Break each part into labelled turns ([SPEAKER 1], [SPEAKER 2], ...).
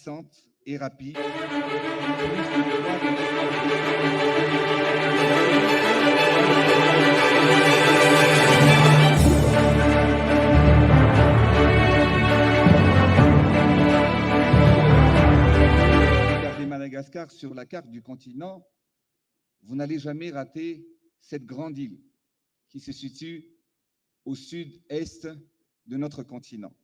[SPEAKER 1] puissante et rapide. Regardez Madagascar sur la carte du continent, vous n'allez jamais rater cette grande île qui se situe au sud-est de notre continent.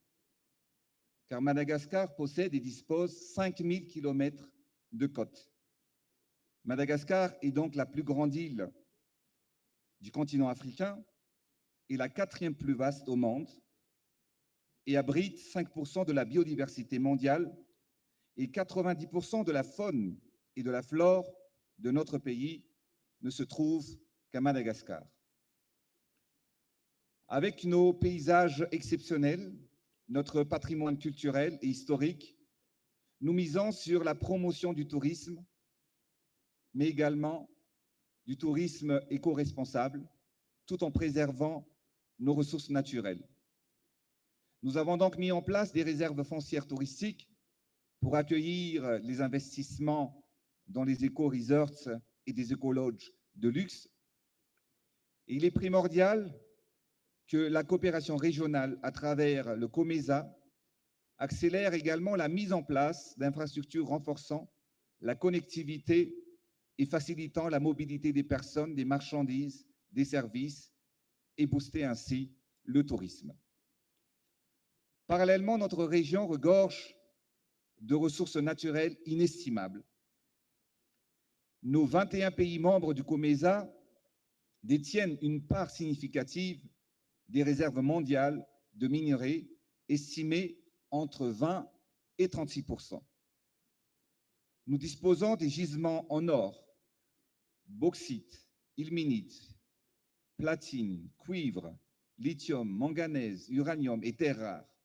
[SPEAKER 1] Car Madagascar possède et dispose 5000 km de côte. Madagascar est donc la plus grande île du continent africain et la 4e plus vaste au monde et abrite 5% de la biodiversité mondiale et 90% de la faune et de la flore de notre pays ne se trouvent qu'à Madagascar. Avec nos paysages exceptionnels, notre patrimoine culturel et historique, nous misons sur la promotion du tourisme, mais également du tourisme éco-responsable, tout en préservant nos ressources naturelles. Nous avons donc mis en place des réserves foncières touristiques pour accueillir les investissements dans les éco-resorts et des éco-lodges de luxe. Et il est primordial que la coopération régionale à travers le COMESA accélère également la mise en place d'infrastructures renforçant la connectivité et facilitant la mobilité des personnes, des marchandises, des services et booster ainsi le tourisme. Parallèlement, notre région regorge de ressources naturelles inestimables. Nos 21 pays membres du COMESA détiennent une part significative des réserves mondiales de minerais estimées entre 20 et 36%. Nous disposons des gisements en or, bauxite, ilménite, platine, cuivre, lithium, manganèse, uranium et terres rares.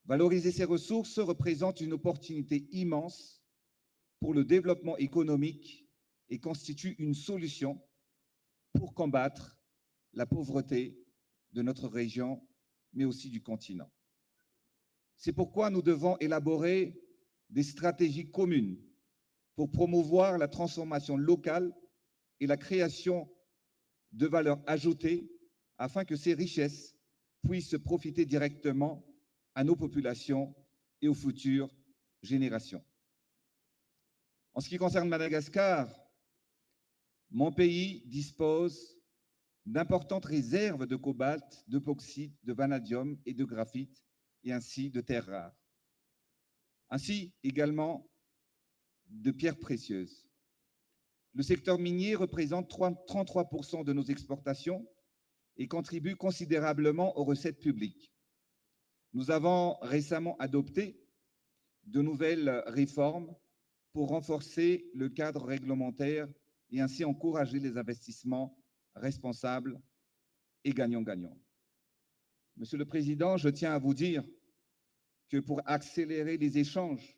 [SPEAKER 1] Valoriser ces ressources représente une opportunité immense pour le développement économique et constitue une solution pour combattre la pauvreté de notre région, mais aussi du continent. C'est pourquoi nous devons élaborer des stratégies communes pour promouvoir la transformation locale et la création de valeur ajoutée afin que ces richesses puissent profiter directement à nos populations et aux futures générations. En ce qui concerne Madagascar, mon pays dispose d'importantes réserves de cobalt, de bauxite, de vanadium et de graphite, et ainsi de terres rares, ainsi également de pierres précieuses. Le secteur minier représente 33% de nos exportations et contribue considérablement aux recettes publiques. Nous avons récemment adopté de nouvelles réformes pour renforcer le cadre réglementaire et ainsi encourager les investissements responsables et gagnant-gagnant. Monsieur le Président, je tiens à vous dire que pour accélérer les échanges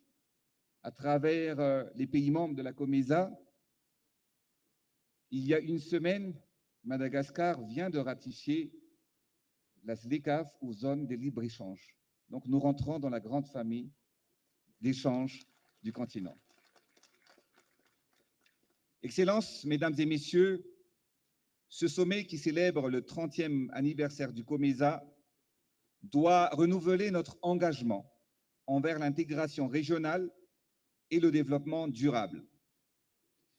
[SPEAKER 1] à travers les pays membres de la COMESA, il y a une semaine, Madagascar vient de ratifier la ZLECAf aux zones de libre-échange. Donc nous rentrons dans la grande famille d'échange du continent. Excellences, Mesdames et Messieurs, ce sommet qui célèbre le 30e anniversaire du COMESA doit renouveler notre engagement envers l'intégration régionale et le développement durable.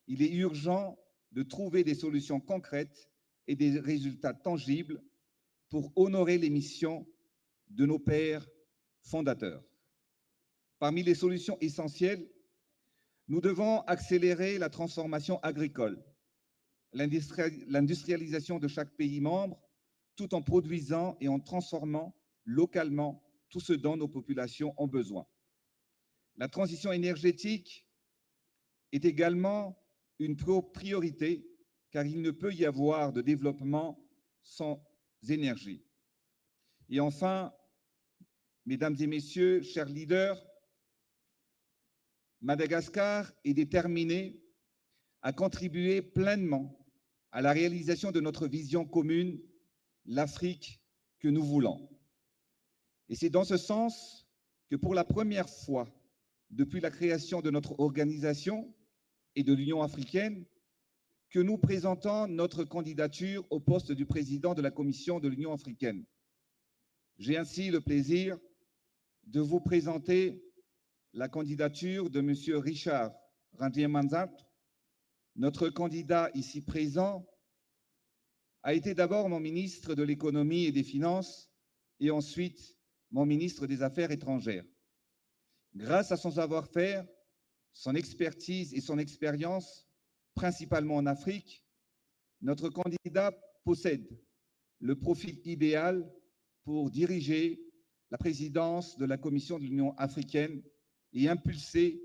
[SPEAKER 1] Il est urgent de trouver des solutions concrètes et des résultats tangibles pour honorer les missions de nos pères fondateurs. Parmi les solutions essentielles, nous devons accélérer la transformation agricole, l'industrialisation de chaque pays membre, tout en produisant et en transformant localement tout ce dont nos populations ont besoin. La transition énergétique est également une priorité, car il ne peut y avoir de développement sans énergie. Et enfin, Mesdames et Messieurs, chers leaders, Madagascar est déterminé à contribuer pleinement à la réalisation de notre vision commune, l'Afrique que nous voulons. Et c'est dans ce sens que pour la première fois depuis la création de notre organisation et de l'Union africaine, que nous présentons notre candidature au poste du président de la Commission de l'Union africaine. J'ai ainsi le plaisir de vous présenter la candidature de M. Richard Randier-Manzat. Notre candidat ici présent a été d'abord mon ministre de l'économie et des finances et ensuite mon ministre des Affaires étrangères. Grâce à son savoir-faire, son expertise et son expérience, principalement en Afrique, notre candidat possède le profil idéal pour diriger la présidence de la Commission de l'Union africaine et impulser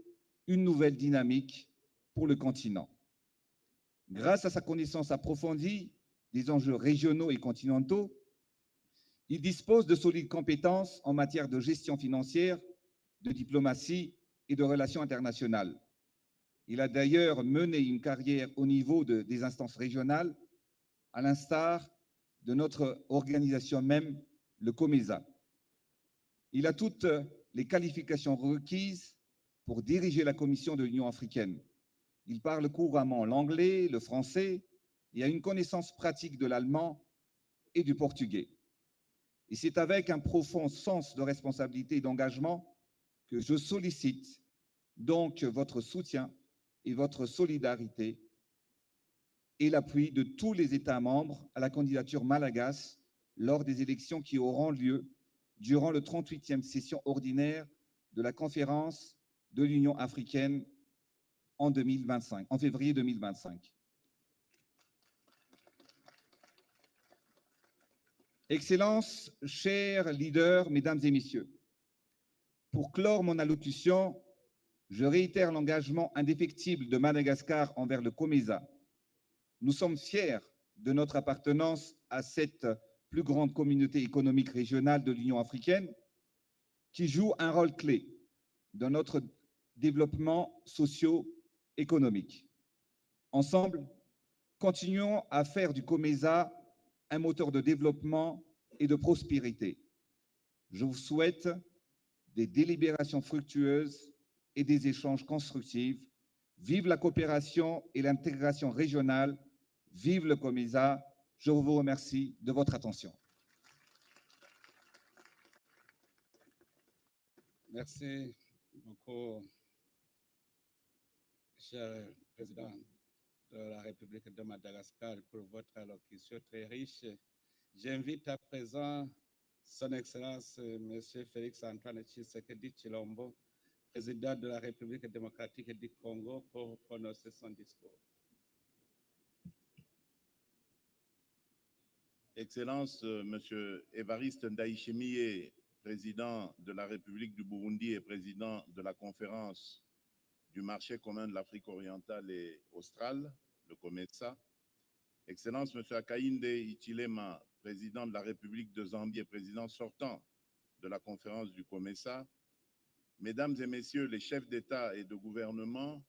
[SPEAKER 1] une nouvelle dynamique pour le continent. Grâce à sa connaissance approfondie des enjeux régionaux et continentaux, il dispose de solides compétences en matière de gestion financière, de diplomatie et de relations internationales. Il a d'ailleurs mené une carrière au niveau des instances régionales, à l'instar de notre organisation même, le COMESA. Il a toutes les qualifications requises pour diriger la Commission de l'Union africaine. Il parle couramment l'anglais, le français et a une connaissance pratique de l'allemand et du portugais. Et c'est avec un profond sens de responsabilité et d'engagement que je sollicite donc votre soutien et votre solidarité et l'appui de tous les États membres à la candidature malagasy lors des élections qui auront lieu durant le 38e session ordinaire de la conférence de l'Union africaine en février 2025. Excellences, chers leaders, mesdames et messieurs, pour clore mon allocution, je réitère l'engagement indéfectible de Madagascar envers le COMESA. Nous sommes fiers de notre appartenance à cette plus grande communauté économique régionale de l'Union africaine qui joue un rôle clé dans notre développement socio-économique. Ensemble, continuons à faire du COMESA un moteur de développement et de prospérité. Je vous souhaite des délibérations fructueuses et des échanges constructifs. Vive la coopération et l'intégration régionale. Vive le COMESA. Je vous remercie de votre attention.
[SPEAKER 2] Merci beaucoup, cher président de la République de Madagascar, pour votre allocution très riche. J'invite à présent Son Excellence M. Félix-Antoine Tshisekedi Tshilombo, président de la République démocratique du Congo, pour prononcer son discours.
[SPEAKER 3] Excellence, M. Évariste Ndayishimiye, président de la République du Burundi et président de la conférence du marché commun de l'Afrique orientale et australe, le COMESA. Excellence, M. Hakainde Hichilema, président de la République de Zambie et président sortant de la conférence du COMESA. Mesdames et Messieurs les chefs d'État et de gouvernement,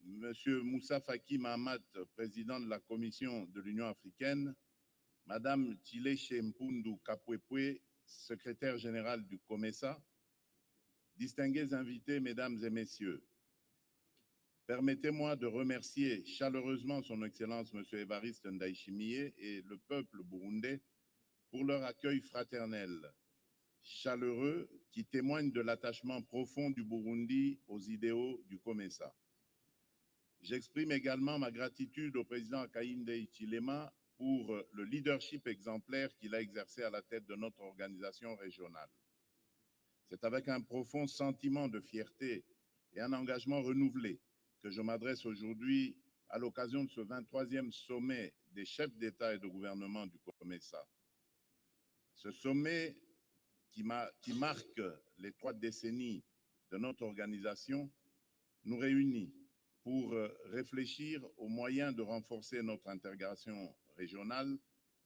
[SPEAKER 3] M. Moussa Faki Mahamat, président de la Commission de l'Union africaine, Madame Tshileshe Mpundu Kapwepwe, secrétaire générale du COMESA, distingués invités, Mesdames et Messieurs, permettez-moi de remercier chaleureusement Son Excellence M. Évariste Ndayishimiye et le peuple burundais pour leur accueil fraternel, chaleureux, qui témoigne de l'attachement profond du Burundi aux idéaux du COMESA. J'exprime également ma gratitude au président Hakainde Hichilema pour le leadership exemplaire qu'il a exercé à la tête de notre organisation régionale. C'est avec un profond sentiment de fierté et un engagement renouvelé que je m'adresse aujourd'hui à l'occasion de ce 23e sommet des chefs d'État et de gouvernement du COMESA. Ce sommet qui marque les 3 décennies de notre organisation nous réunit pour réfléchir aux moyens de renforcer notre intégration régionale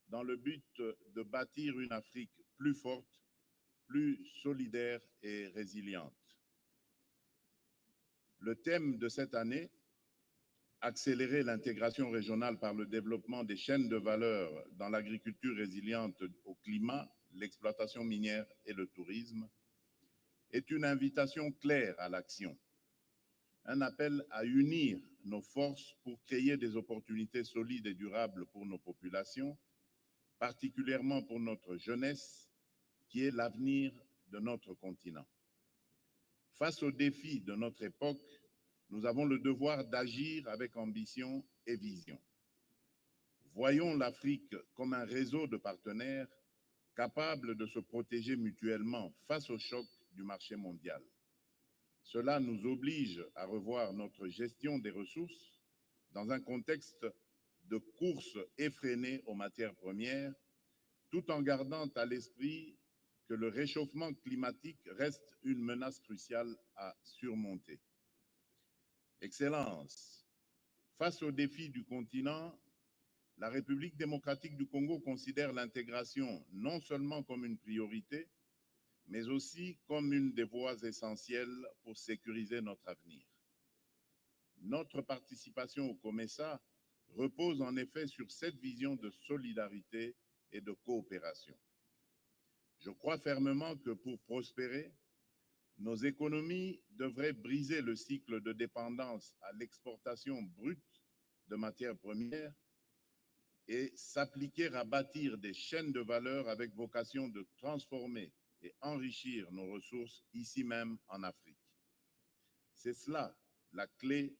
[SPEAKER 3] dans le but de bâtir une Afrique plus forte, plus solidaire et résiliente. Le thème de cette année, accélérer l'intégration régionale par le développement des chaînes de valeur dans l'agriculture résiliente au climat, l'exploitation minière et le tourisme, est une invitation claire à l'action, un appel à unir nos forces pour créer des opportunités solides et durables pour nos populations, particulièrement pour notre jeunesse, qui est l'avenir de notre continent. Face aux défis de notre époque, nous avons le devoir d'agir avec ambition et vision. Voyons l'Afrique comme un réseau de partenaires capables de se protéger mutuellement face aux chocs du marché mondial. Cela nous oblige à revoir notre gestion des ressources dans un contexte de course effrénée aux matières premières, tout en gardant à l'esprit que le réchauffement climatique reste une menace cruciale à surmonter. Excellences, face aux défis du continent, la République démocratique du Congo considère l'intégration non seulement comme une priorité, mais aussi comme une des voies essentielles pour sécuriser notre avenir. Notre participation au COMESA repose en effet sur cette vision de solidarité et de coopération. Je crois fermement que pour prospérer, nos économies devraient briser le cycle de dépendance à l'exportation brute de matières premières et s'appliquer à bâtir des chaînes de valeur avec vocation de transformer et enrichir nos ressources ici même en Afrique. C'est cela la clé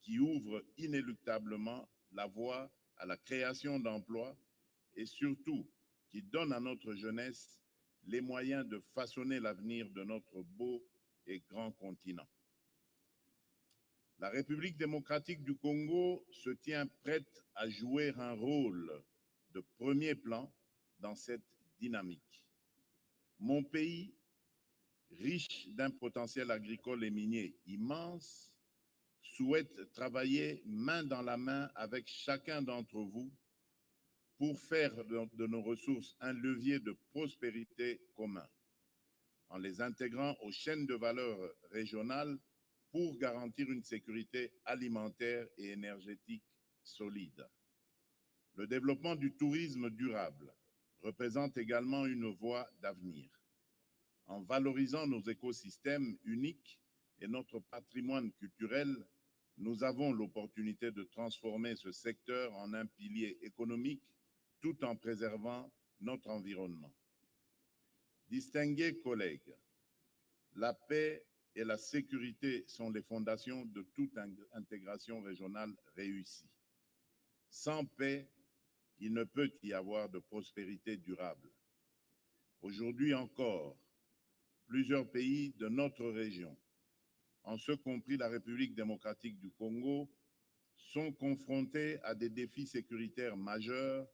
[SPEAKER 3] qui ouvre inéluctablement la voie à la création d'emplois et surtout qui donne à notre jeunesse les moyens de façonner l'avenir de notre beau et grand continent. La République démocratique du Congo se tient prête à jouer un rôle de premier plan dans cette dynamique. Mon pays, riche d'un potentiel agricole et minier immense, souhaite travailler main dans la main avec chacun d'entre vous pour faire de nos ressources un levier de prospérité commun, en les intégrant aux chaînes de valeur régionales pour garantir une sécurité alimentaire et énergétique solide. Le développement du tourisme durable représente également une voie d'avenir. En valorisant nos écosystèmes uniques et notre patrimoine culturel, nous avons l'opportunité de transformer ce secteur en un pilier économique tout en préservant notre environnement. Distingués collègues, la paix et la sécurité sont les fondations de toute intégration régionale réussie. Sans paix, il ne peut y avoir de prospérité durable. Aujourd'hui encore, plusieurs pays de notre région, en ce compris la République démocratique du Congo, sont confrontés à des défis sécuritaires majeurs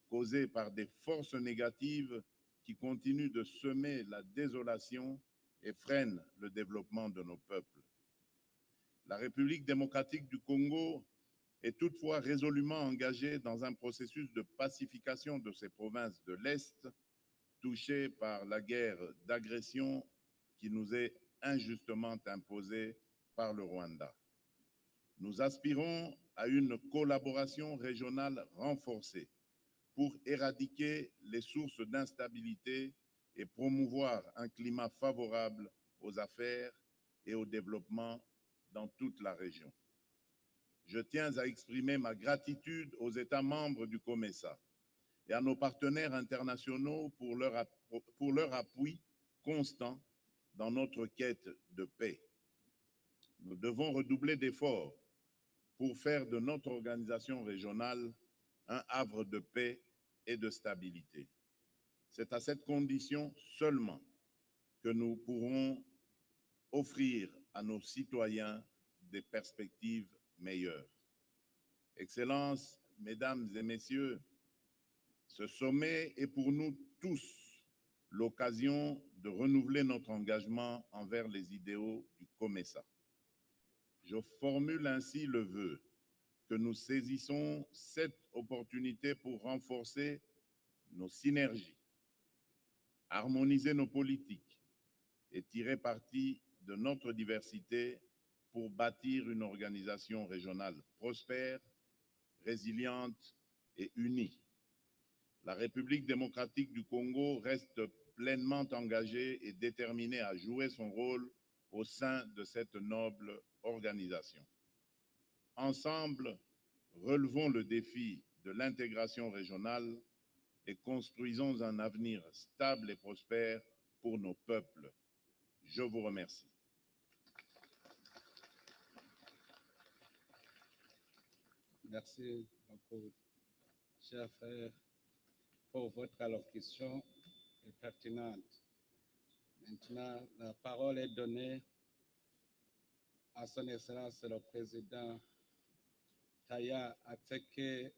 [SPEAKER 3] causés par des forces négatives qui continuent de semer la désolation et freinent le développement de nos peuples. La République démocratique du Congo est toutefois résolument engagée dans un processus de pacification de ces provinces de l'Est touchées par la guerre d'agression qui nous est injustement imposée par le Rwanda. Nous aspirons à une collaboration régionale renforcée pour éradiquer les sources d'instabilité et promouvoir un climat favorable aux affaires et au développement dans toute la région. Je tiens à exprimer ma gratitude aux États membres du COMESA et à nos partenaires internationaux pour leur appui constant dans notre quête de paix. Nous devons redoubler d'efforts pour faire de notre organisation régionale un havre de paix et de stabilité. C'est à cette condition seulement que nous pourrons offrir à nos citoyens des perspectives meilleures. Excellences, Mesdames et Messieurs, ce sommet est pour nous tous l'occasion de renouveler notre engagement envers les idéaux du COMESA. Je formule ainsi le vœu que nous saisissons cette opportunité pour renforcer nos synergies, harmoniser nos politiques et tirer parti de notre diversité pour bâtir une organisation régionale prospère, résiliente et unie. La République démocratique du Congo reste pleinement engagé et déterminé à jouer son rôle au sein de cette noble organisation. Ensemble, relevons le défi de l'intégration régionale et construisons un avenir stable et prospère pour nos peuples. Je vous remercie.
[SPEAKER 2] Merci beaucoup, chers frères, pour votre allocution pertinente. Maintenant, la parole est donnée à son Excellence le Président Taya Ateke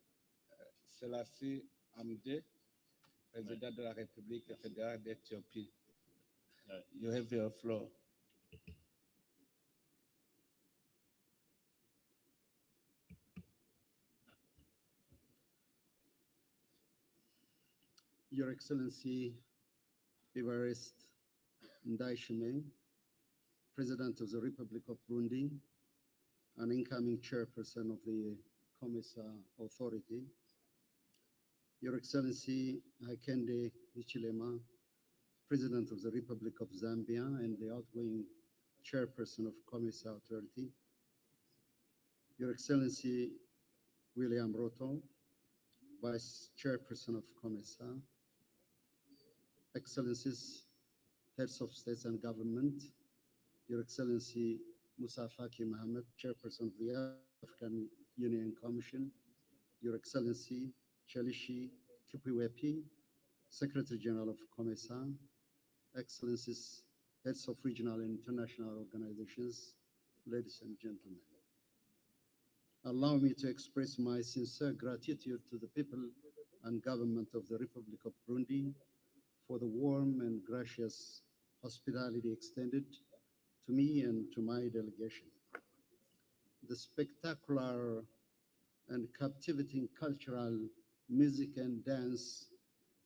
[SPEAKER 2] Selassie Amde, Président de la République fédérale d'Éthiopie. You have your floor.
[SPEAKER 4] Your Excellency Evariste Ndayishimiye, President of the Republic of Burundi and incoming chairperson of the COMESA Authority, Your Excellency Hakainde Hichilema, President of the Republic of Zambia and the outgoing chairperson of COMESA Authority, Your Excellency William Ruto, Vice Chairperson of COMESA, Excellencies, Heads of States and Government, Your Excellency Musa Faki Mohammed, Chairperson of the African Union Commission, Your Excellency Chelishi Kipiwepi, Secretary General of COMESA, Excellencies, Heads of Regional and International Organizations, ladies and gentlemen. Allow me to express my sincere gratitude to the people and government of the Republic of Burundi for the warm and gracious hospitality extended to me and to my delegation. The spectacular and captivating cultural music and dance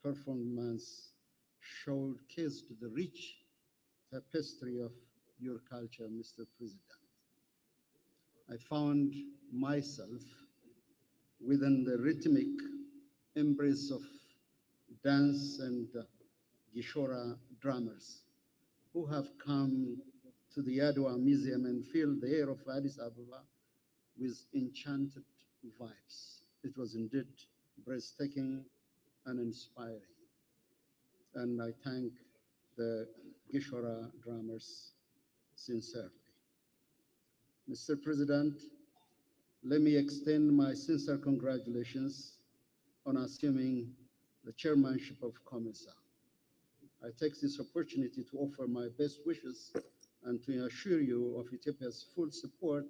[SPEAKER 4] performance showcased the rich tapestry of your culture, Mr. President. I found myself within the rhythmic embrace of dance and Gishora drummers who have come to the Adwa Museum and filled the air of Addis Ababa with enchanted vibes. It was indeed breathtaking and inspiring. And I thank the Gishora drummers sincerely. Mr. President, let me extend my sincere congratulations on assuming the chairmanship of COMESA. I take this opportunity to offer my best wishes and to assure you of Ethiopia's full support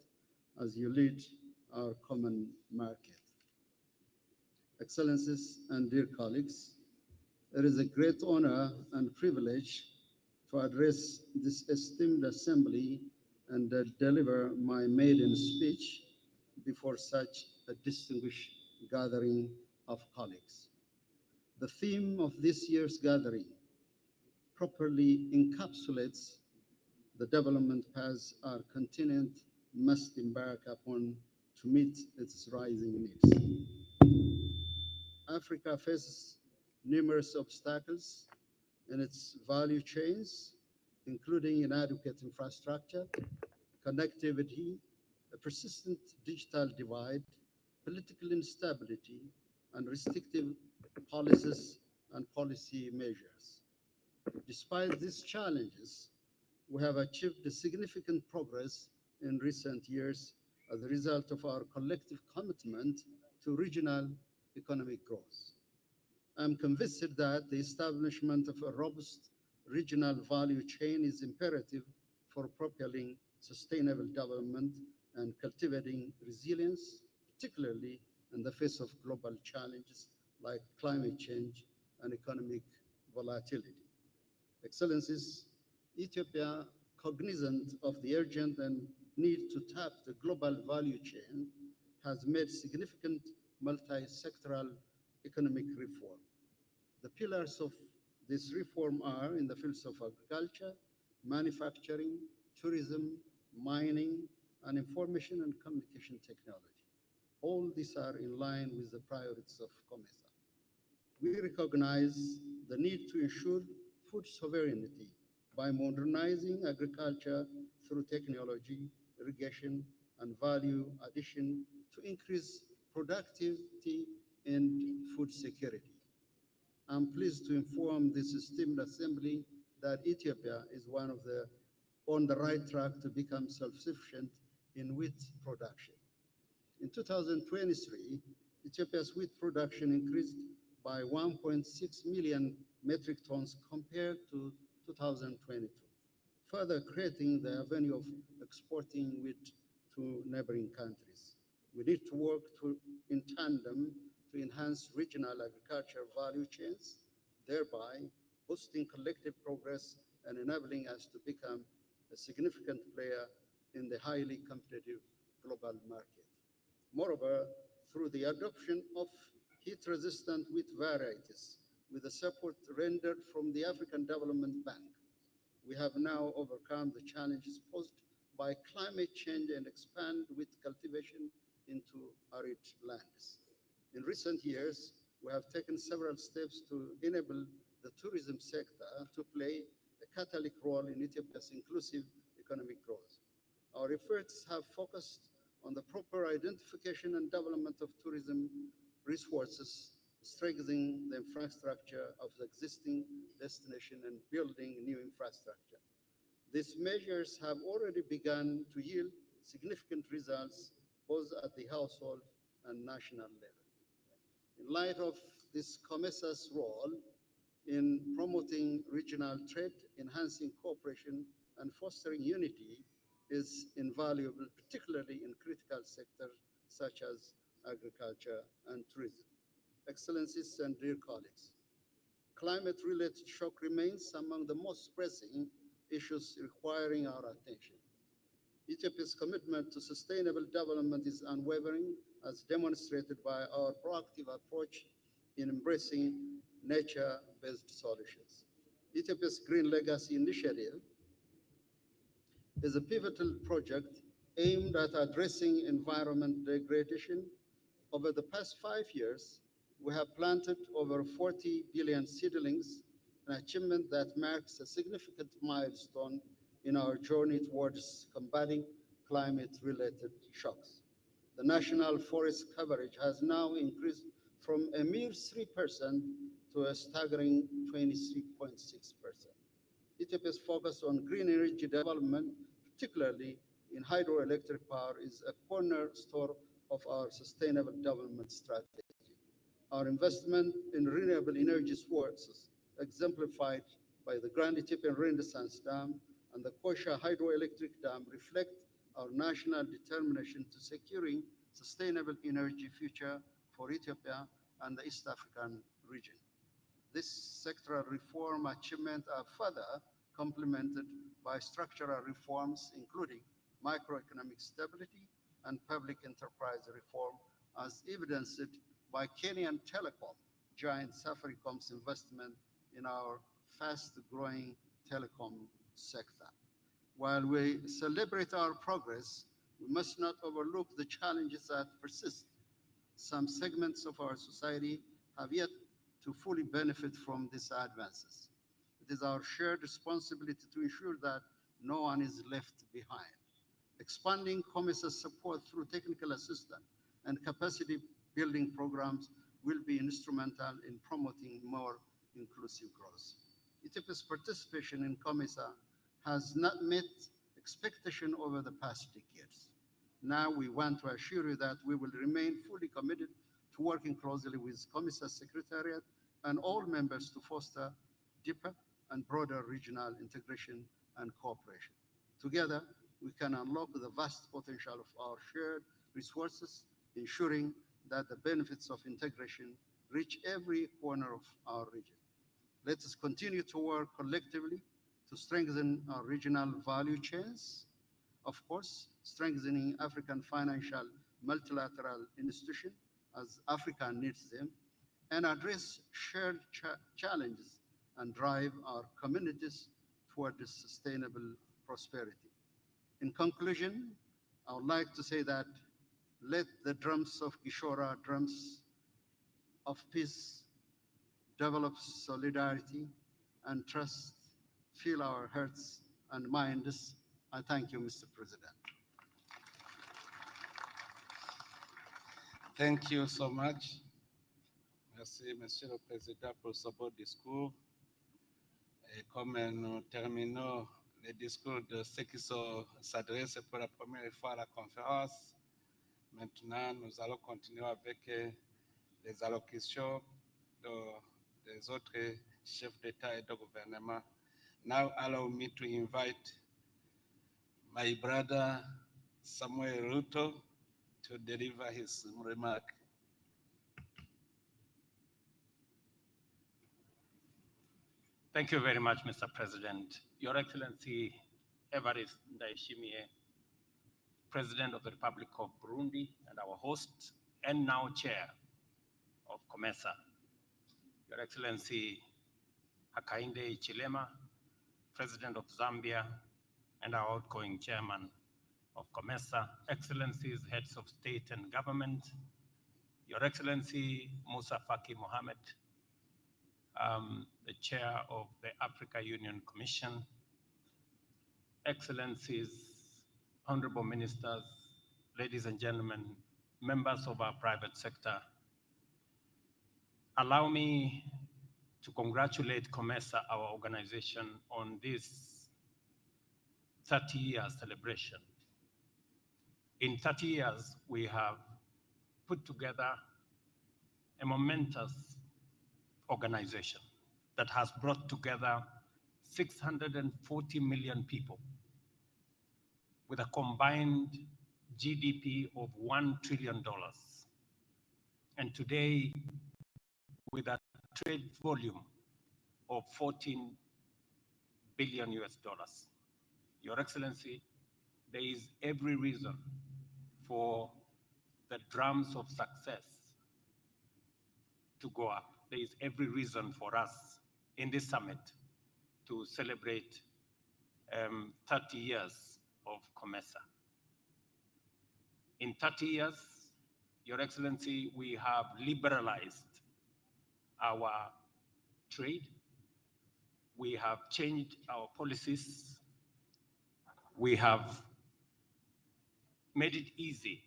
[SPEAKER 4] as you lead our common market. Excellencies and dear colleagues, it is a great honor and privilege to address this esteemed assembly and deliver my maiden speech before such a distinguished gathering of colleagues. The theme of this year's gathering properly encapsulates the development path our continent must embark upon to meet its rising needs. Africa faces numerous obstacles in its value chains, including inadequate infrastructure, connectivity, a persistent digital divide, political instability, and restrictive policies and policy measures. Despite these challenges, we have achieved significant progress in recent years as a result of our collective commitment to regional economic growth. I'm convinced that the establishment of a robust regional value chain is imperative for propelling sustainable development and cultivating resilience, particularly in the face of global challenges like climate change and economic volatility. Excellencies, Ethiopia, cognizant of the urgent and need to tap the global value chain, has made significant multi-sectoral economic reform. The pillars of this reform are in the fields of agriculture, manufacturing, tourism, mining, and information and communication technology. All these are in line with the priorities of COMESA. We recognize the need to ensure food sovereignty by modernizing agriculture through technology, irrigation, and value addition to increase productivity and food security. I'm pleased to inform this esteemed assembly that Ethiopia is on the right track to become self-sufficient in wheat production. In 2023, Ethiopia's wheat production increased by 1.6 million metric tons compared to 2022, further creating the avenue of exporting wheat to neighboring countries. We need to work in tandem to enhance regional agriculture value chains, thereby boosting collective progress and enabling us to become a significant player in the highly competitive global market. Moreover, through the adoption of heat-resistant wheat varieties with the support rendered from the African Development Bank, we have now overcome the challenges posed by climate change and expand wheat cultivation into arid lands. In recent years, we have taken several steps to enable the tourism sector to play a catalytic role in Ethiopia's inclusive economic growth. Our efforts have focused on the proper identification and development of tourism resources, strengthening the infrastructure of the existing destination and building new infrastructure. These measures have already begun to yield significant results both at the household and national level. In light of this COMESA's role in promoting regional trade, enhancing cooperation, and fostering unity is invaluable, particularly in critical sectors such as agriculture and tourism. Excellencies and dear colleagues, climate-related shock remains among the most pressing issues requiring our attention. Ethiopia's commitment to sustainable development is unwavering, as demonstrated by our proactive approach in embracing nature-based solutions. Ethiopia's Green Legacy Initiative is a pivotal project aimed at addressing environment degradation. Over the past 5 years, we have planted over 40 billion seedlings, an achievement that marks a significant milestone in our journey towards combating climate-related shocks. The national forest coverage has now increased from a mere 3% to a staggering 23.6%. Ethiopia's focus on green energy development, particularly in hydroelectric power, is a cornerstone of our sustainable development strategy. Our investment in renewable energy sources, exemplified by the Grand Ethiopian Renaissance Dam and the Koisha Hydroelectric Dam, reflect our national determination to securing sustainable energy future for Ethiopia and the East African region. This sectoral reform achievement are further complemented by structural reforms, including microeconomic stability and public enterprise reform, as evidenced by Kenyan telecom giant Safaricom's investment in our fast-growing telecom sector. While we celebrate our progress, we must not overlook the challenges that persist. Some segments of our society have yet to fully benefit from these advances. It is our shared responsibility to ensure that no one is left behind. Expanding COMESA's support through technical assistance and capacity building programs will be instrumental in promoting more inclusive growth. Ethiopia's participation in COMESA has not met expectation over the past decades. Now we want to assure you that we will remain fully committed to working closely with COMESA Secretariat and all members to foster deeper and broader regional integration and cooperation. Together, we can unlock the vast potential of our shared resources, ensuring that the benefits of integration reach every corner of our region. Let us continue to work collectively to strengthen our regional value chains, of course, strengthening African financial multilateral institutions as Africa needs them, and address shared challenges and drive our communities toward sustainable prosperity. In conclusion, I would like to say that let the drums of Gishora, drums of peace, develop solidarity and trust fill our hearts and minds. I thank you, Mr. President.
[SPEAKER 2] Thank you so much. Merci, Monsieur le Président, pour ce beau discours. Et comme nous terminons le discours de ceux qui s'adressent pour la première fois à la conférence, maintenant nous allons continuer avec les allocutions des autres chefs d'État et de gouvernement. Now allow me to invite my brother Samuel Ruto to deliver his remark.
[SPEAKER 5] Thank you very much, Mr. President. Your Excellency Evariste Ndayishimiye, President of the Republic of Burundi and our host, and now Chair of COMESA. Your Excellency Hakainde Hichilema, President of Zambia and our outgoing Chairman of COMESA, Excellencies, Heads of State and Government, Your Excellency Musa Faki Mohammed, the Chair of the Africa Union Commission, Excellencies, Honorable Ministers, ladies and gentlemen, members of our private sector, allow me to congratulate COMESA, our organization, on this 30-year celebration. In 30 years, we have put together a momentous organization that has brought together 640 million people with a combined GDP of $1 trillion. And today, with a trade volume of 14 billion US dollars. Your Excellency, there is every reason for the drums of success to go up. There is every reason for us in this summit to celebrate 30 years of COMESA. In 30 years, Your Excellency, we have liberalized our trade. We have changed our policies. We have made it easy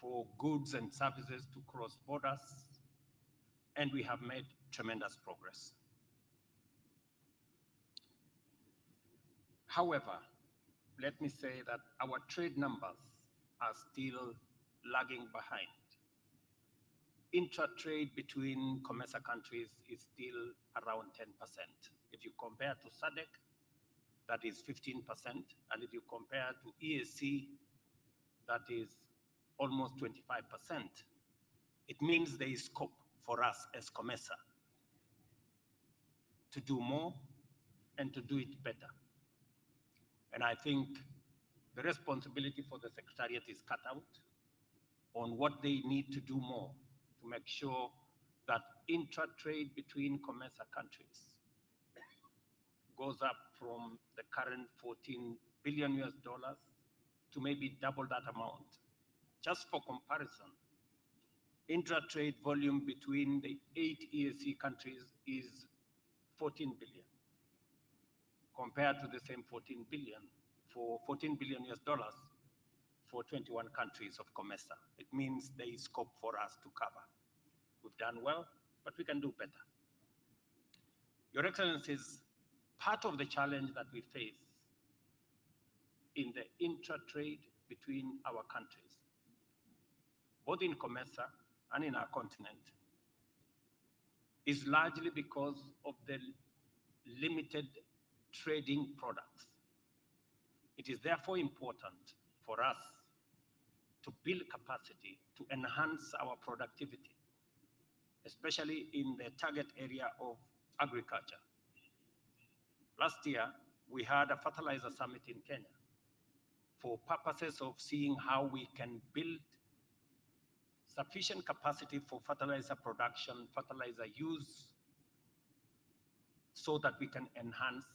[SPEAKER 5] for goods and services to cross borders, and we have made tremendous progress. However, let me say that our trade numbers are still lagging behind. Intra-trade between COMESA countries is still around 10%. If you compare to SADC, that is 15%, and if you compare to EAC, that is almost 25%. It means there is scope for us as COMESA to do more and to do it better. And I think the responsibility for the Secretariat is cut out on what they need to do more to make sure that intra-trade between COMESA countries goes up from the current 14 billion US dollars to maybe double that amount. Just for comparison, intra-trade volume between the 8 EAC countries is 14 billion, compared to the same 14 billion US dollars for 21 countries of COMESA. It means there is scope for us to cover. We've done well, but we can do better. Your Excellencies, part of the challenge that we face in the intra-trade between our countries, both in COMESA and in our continent, is largely because of the limited trading products. It is therefore important for us to build capacity to enhance our productivity, especially in the target area of agriculture. Last year, we had a fertilizer summit in Kenya for purposes of seeing how we can build sufficient capacity for fertilizer production, fertilizer use, so that we can enhance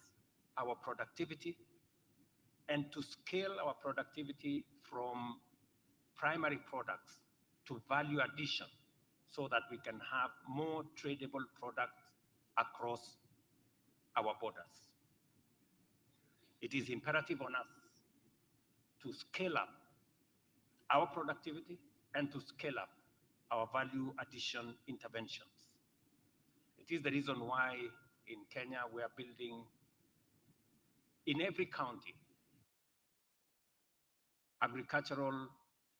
[SPEAKER 5] our productivity and to scale our productivity from primary products to value addition so that we can have more tradable products across our borders. It is imperative on us to scale up our productivity and to scale up our value addition interventions. It is the reason why in Kenya we are building in every county agricultural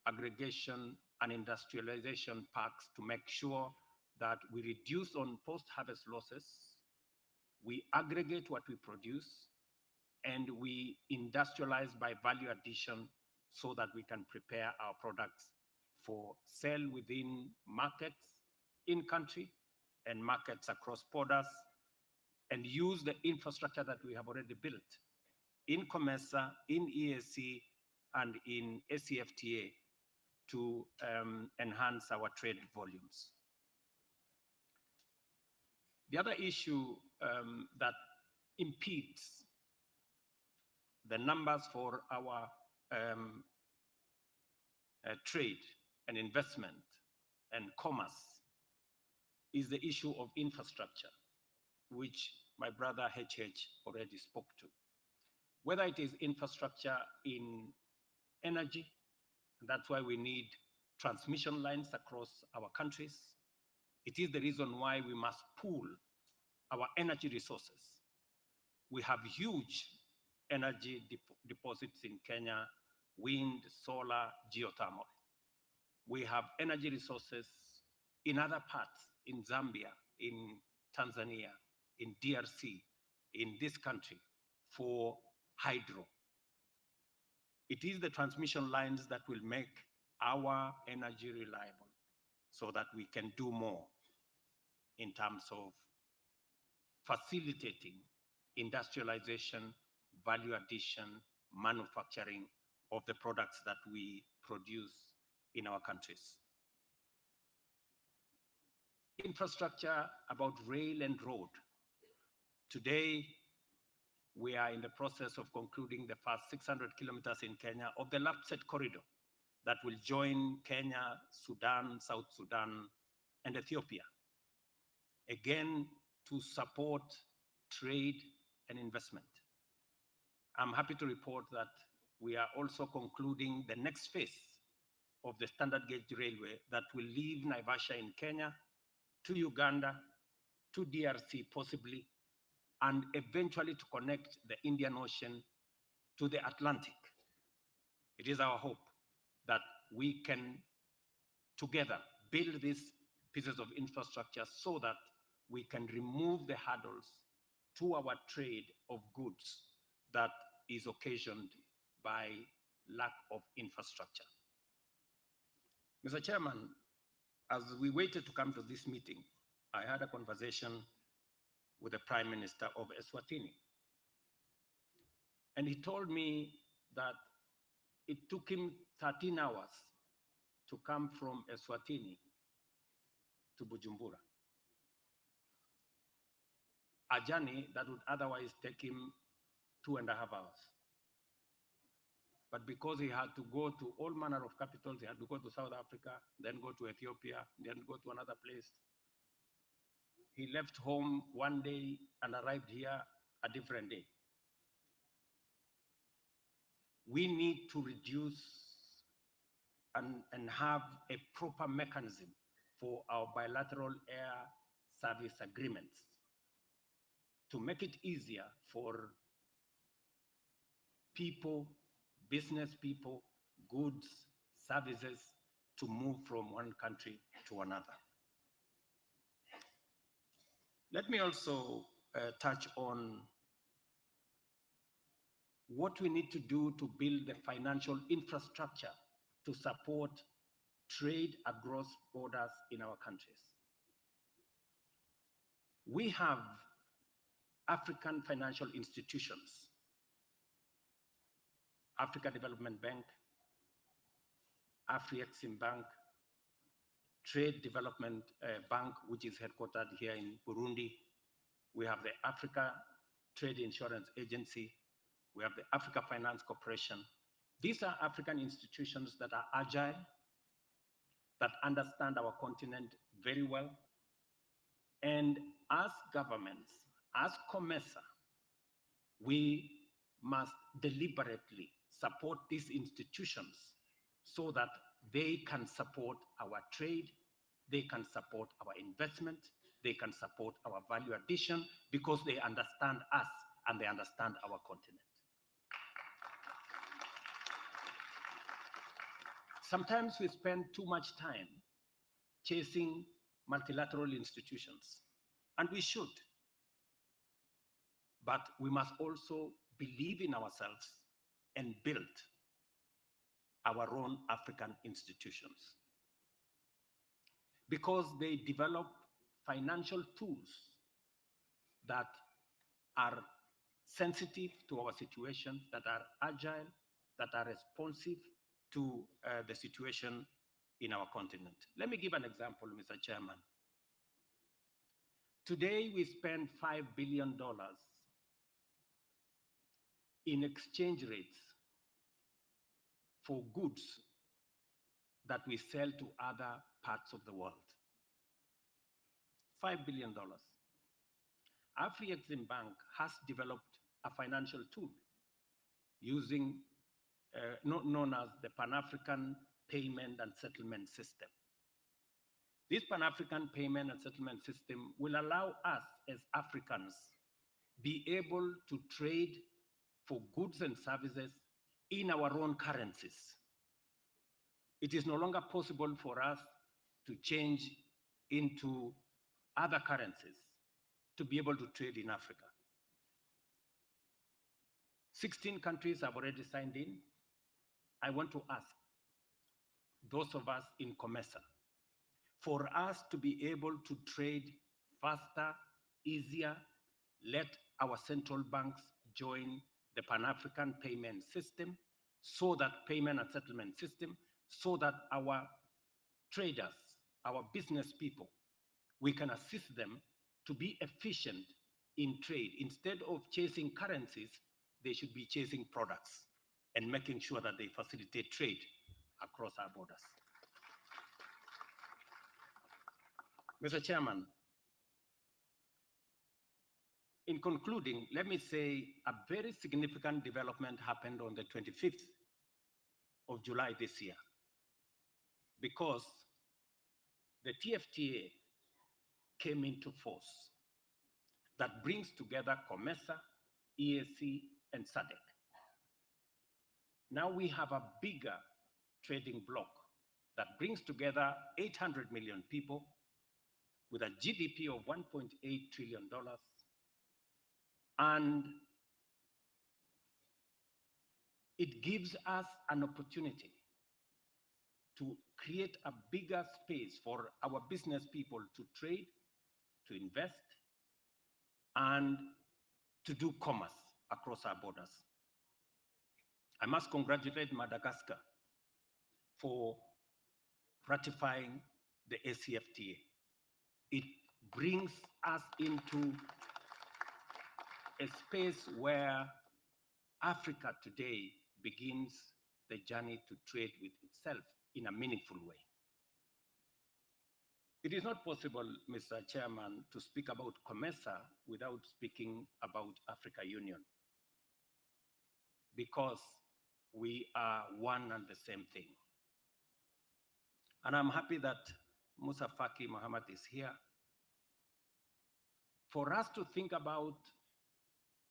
[SPEAKER 5] aggregation and industrialization parks to make sure that we reduce on post-harvest losses, we aggregate what we produce, and we industrialize by value addition so that we can prepare our products for sale within markets in country and markets across borders, and use the infrastructure that we have already built in COMESA, in EAC, and in ACFTA to enhance our trade volumes. The other issue that impedes the numbers for our trade and investment and commerce is the issue of infrastructure, which my brother HH already spoke to. Whether it is infrastructure in energy, that's why we need transmission lines across our countries. It is the reason why we must pool our energy resources. We have huge energy deposits in Kenya, wind, solar, geothermal. We have energy resources in other parts, in Zambia, in Tanzania, in DRC, in this country for hydro. It is the transmission lines that will make our energy reliable so that we can do more in terms of facilitating industrialization, value addition, manufacturing of the products that we produce in our countries. Infrastructure about rail and road. Today, we are in the process of concluding the first 600 kilometers in Kenya of the LAPSET corridor that will join Kenya, Sudan, South Sudan, and Ethiopia. Again, to support trade and investment. I'm happy to report that we are also concluding the next phase of the standard gauge railway that will leave Naivasha in Kenya to Uganda, to DRC possibly, and eventually to connect the Indian Ocean to the Atlantic. It is our hope that we can together build these pieces of infrastructure so that we can remove the hurdles to our trade of goods that is occasioned by lack of infrastructure. Mr. Chairman, as we waited to come to this meeting, I had a conversation with the Prime Minister of Eswatini. And he told me that it took him 13 hours to come from Eswatini to Bujumbura, a journey that would otherwise take him 2.5 hours. But because he had to go to all manner of capitals, he had to go to South Africa, then go to Ethiopia, then go to another place. He left home one day and arrived here a different day. We need to reduce and have a proper mechanism for our bilateral air service agreements to make it easier for people, business people, goods, services to move from one country to another. Let me also touch on what we need to do to build the financial infrastructure to support trade across borders in our countries. We have African financial institutions, Africa Development Bank, Afri-Exim Bank, Trade Development Bank, which is headquartered here in Burundi. We have the Africa Trade Insurance Agency. We have the Africa Finance Corporation. These are African institutions that are agile, that understand our continent very well. And as governments, as COMESA, We must deliberately support these institutions so that they can support our trade, they can support our investment, they can support our value addition because they understand us and they understand our continent. Sometimes we spend too much time chasing multilateral institutions, and we should. But we must also believe in ourselves and build our own African institutions, because they develop financial tools that are sensitive to our situation, that are agile, that are responsive to the situation in our continent. Let me give an example, Mr. Chairman. Today, we spend $5 billion in exchange rates for goods that we sell to other parts of the world. $5 billion. Afreximbank has developed a financial tool using known as the Pan-African Payment and Settlement System. This Pan-African Payment and Settlement System will allow us as Africans be able to trade for goods and services in our own currencies. It is no longer possible for us to change into other currencies to be able to trade in Africa. 16 countries have already signed in. I want to ask those of us in COMESA, for us to be able to trade faster, easier, let our central banks join the Pan-African payment system, so that payment and settlement system, so that our traders, our business people, we can assist them to be efficient in trade. Instead of chasing currencies, they should be chasing products and making sure that they facilitate trade across our borders. Mr. Chairman, in concluding, let me say a very significant development happened on the 25th of July this year, because the TFTA came into force that brings together COMESA, EAC, and SADC. Now we have a bigger trading bloc that brings together 800 million people with a GDP of $1.8 trillion, and it gives us an opportunity to create a bigger space for our business people to trade, to invest, and to do commerce across our borders. I must congratulate Madagascar for ratifying the ACFTA. It brings us into a space where Africa today begins the journey to trade with itself in a meaningful way. It is not possible, Mr. Chairman, to speak about COMESA without speaking about Africa Union, because we are one and the same thing. And I'm happy that Musa Faki Mohammed is here. For us to think about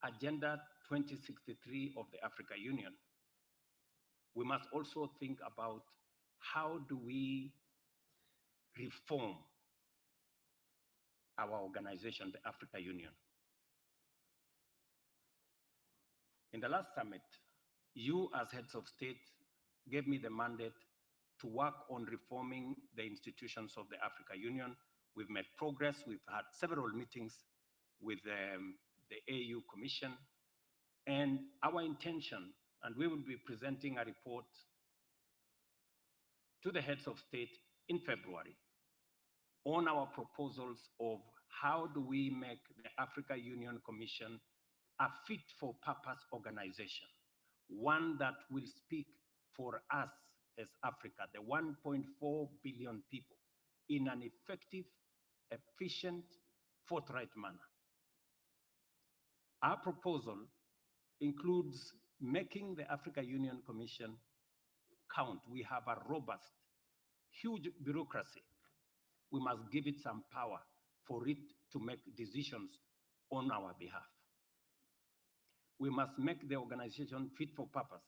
[SPEAKER 5] Agenda 2063 of the Africa Union, we must also think about how do we reform our organization, the Africa Union. In the last summit, you as heads of state gave me the mandate to work on reforming the institutions of the Africa Union. We've made progress. We've had several meetings with the AU Commission, and our intention, and we will be presenting a report to the heads of state in February on our proposals of how do we make the Africa Union Commission a fit-for-purpose organization, one that will speak for us as Africa, the 1.4 billion people, in an effective, efficient, forthright manner. Our proposal includes making the Africa Union Commission count. We have a robust, huge bureaucracy. We must give it some power for it to make decisions on our behalf. We must make the organization fit for purpose.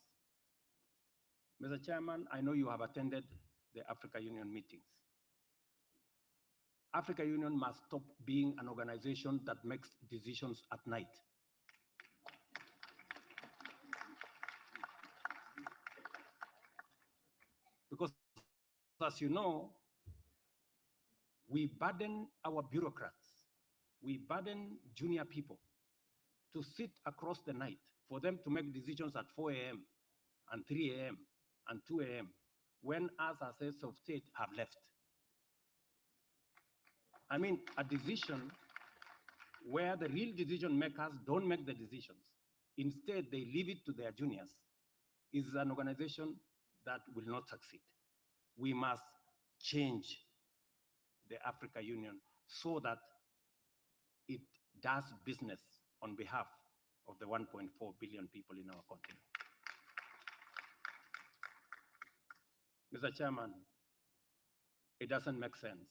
[SPEAKER 5] Mr. Chairman, I know you have attended the Africa Union meetings. Africa Union must stop being an organization that makes decisions at night. Because, as you know, we burden our bureaucrats, we burden junior people to sit across the night for them to make decisions at 4 a.m. and 3 a.m. and 2 a.m. when us as heads of state have left. I mean, a decision where the real decision makers don't make the decisions. Instead, they leave it to their juniors. Is an organization that will not succeed. We must change the Africa Union so that it does business on behalf of the 1.4 billion people in our continent. Mr. Chairman, it doesn't make sense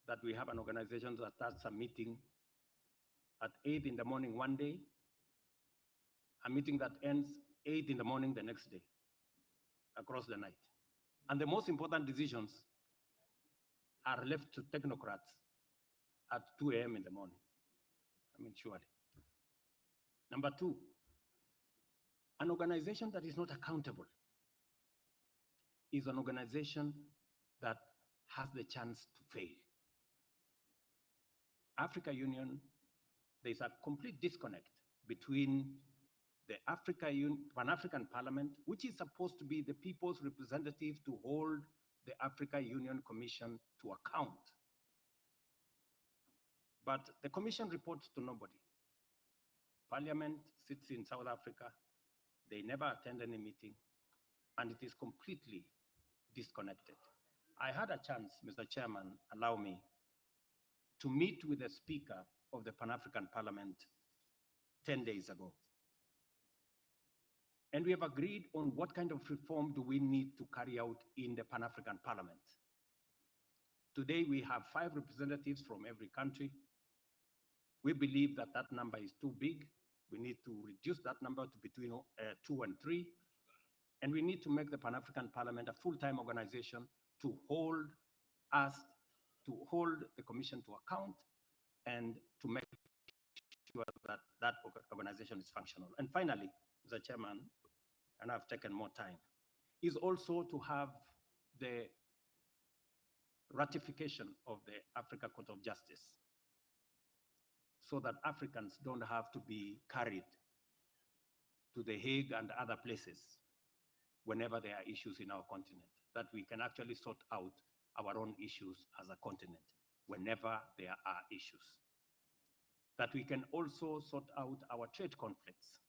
[SPEAKER 5] that we have an organization that starts a meeting at 8 in the morning one day, a meeting that ends 8 in the morning the next day, across the night. And the most important decisions are left to technocrats at 2 a.m. in the morning. I mean, surely. Number two, an organization that is not accountable is an organization that has the chance to fail. Africa Union, there's a complete disconnect between the Pan-African Parliament, which is supposed to be the people's representative to hold the Africa Union Commission to account. But the Commission reports to nobody. Parliament sits in South Africa. They never attend any meeting, and it is completely disconnected. I had a chance, Mr. Chairman, allow me, to meet with the Speaker of the Pan-African Parliament 10 days ago. And we have agreed on what kind of reform do we need to carry out in the Pan-African Parliament. Today, we have 5 representatives from every country. We believe that that number is too big. We need to reduce that number to between 2 and 3. And we need to make the Pan-African Parliament a full-time organization to hold the Commission to account and to make sure that that organization is functional. And finally, Mr. Chairman, and I've taken more time, is also to have the ratification of the Africa Court of Justice so that Africans don't have to be carried to The Hague and other places whenever there are issues in our continent, that we can actually sort out our own issues as a continent whenever there are issues, that we can also sort out our trade conflicts.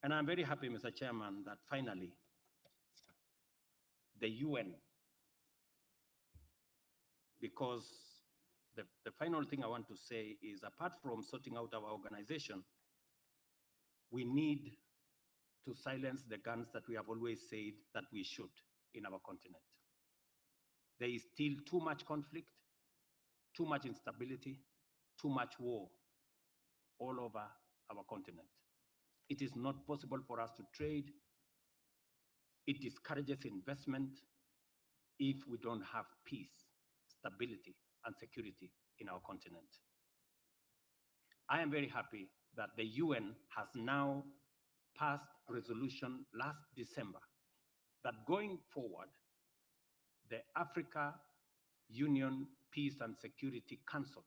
[SPEAKER 5] And I'm very happy, Mr. Chairman, that finally the UN, because the final thing I want to say is, apart from sorting out our organization, we need to silence the guns that we have always said that we should in our continent. There is still too much conflict, too much instability, too much war all over our continent. It is not possible for us to trade. It discourages investment if we don't have peace, stability, and security in our continent. I am very happy that the UN has now passed a resolution last December that going forward, the Africa Union Peace and Security Council,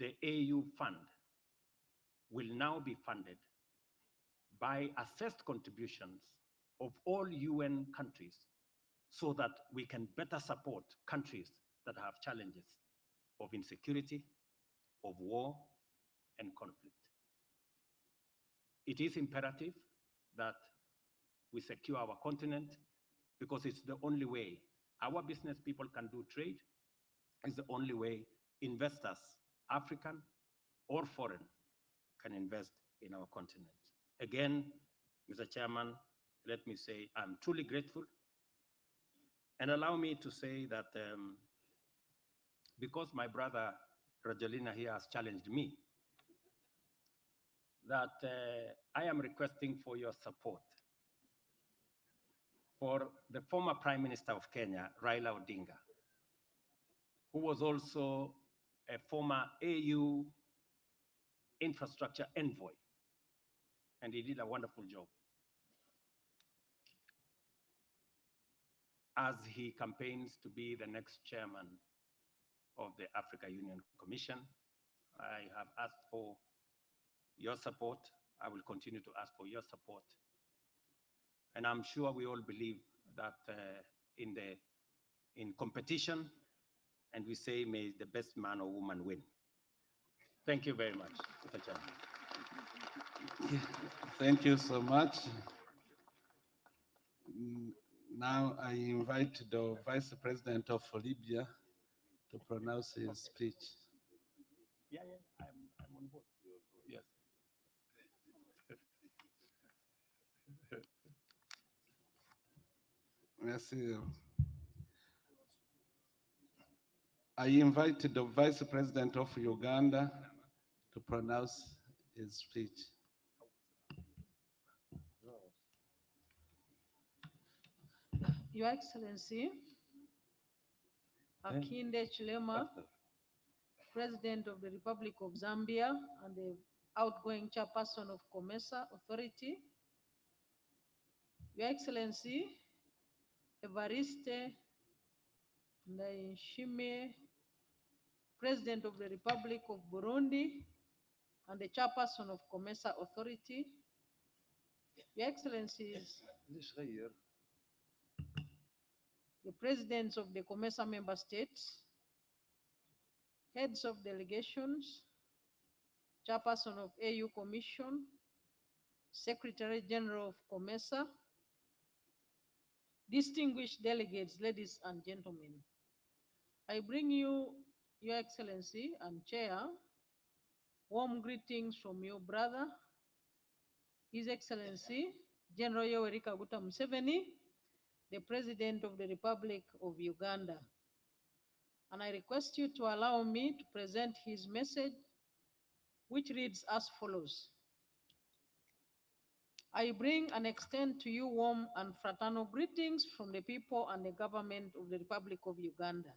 [SPEAKER 5] the AU Fund, will now be funded by assessed contributions of all UN countries so that we can better support countries that have challenges of insecurity, of war, and conflict. It is imperative that we secure our continent because it's the only way our business people can do trade. It's the only way investors, African or foreign, can invest in our continent. Again, Mr. Chairman, let me say I'm truly grateful. And allow me to say that because my brother Rajalina here has challenged me, that I am requesting for your support for the former Prime Minister of Kenya, Raila Odinga, who was also a former AU infrastructure envoy, and he did a wonderful job. As he campaigns to be the next chairman of the Africa Union Commission, I have asked for your support. I will continue to ask for your support. And I'm sure we all believe that in competition, and we say, may the best man or woman win. Thank you very much, Mr. Chairman.
[SPEAKER 2] Thank you so much. Now I invite the Vice President of Libya to pronounce his speech.
[SPEAKER 5] Yeah, I'm on board. Yes.
[SPEAKER 2] Merci. I invite the Vice President of Uganda to pronounce his speech.
[SPEAKER 6] Your Excellency, Akinde Chilema, President of the Republic of Zambia and the outgoing chairperson of COMESA Authority, Your Excellency, Evariste Ndayishimiye, President of the Republic of Burundi and the chairperson of COMESA Authority, Your Excellencies, the presidents of the COMESA member states, heads of delegations, chairperson of AU Commission, Secretary General of COMESA, distinguished delegates, ladies and gentlemen. I bring you, Your Excellency and Chair, warm greetings from your brother, His Excellency General Yoweri Kaguta Museveni, the President of the Republic of Uganda. And I request you to allow me to present his message, which reads as follows. I bring and extend to you warm and fraternal greetings from the people and the government of the Republic of Uganda.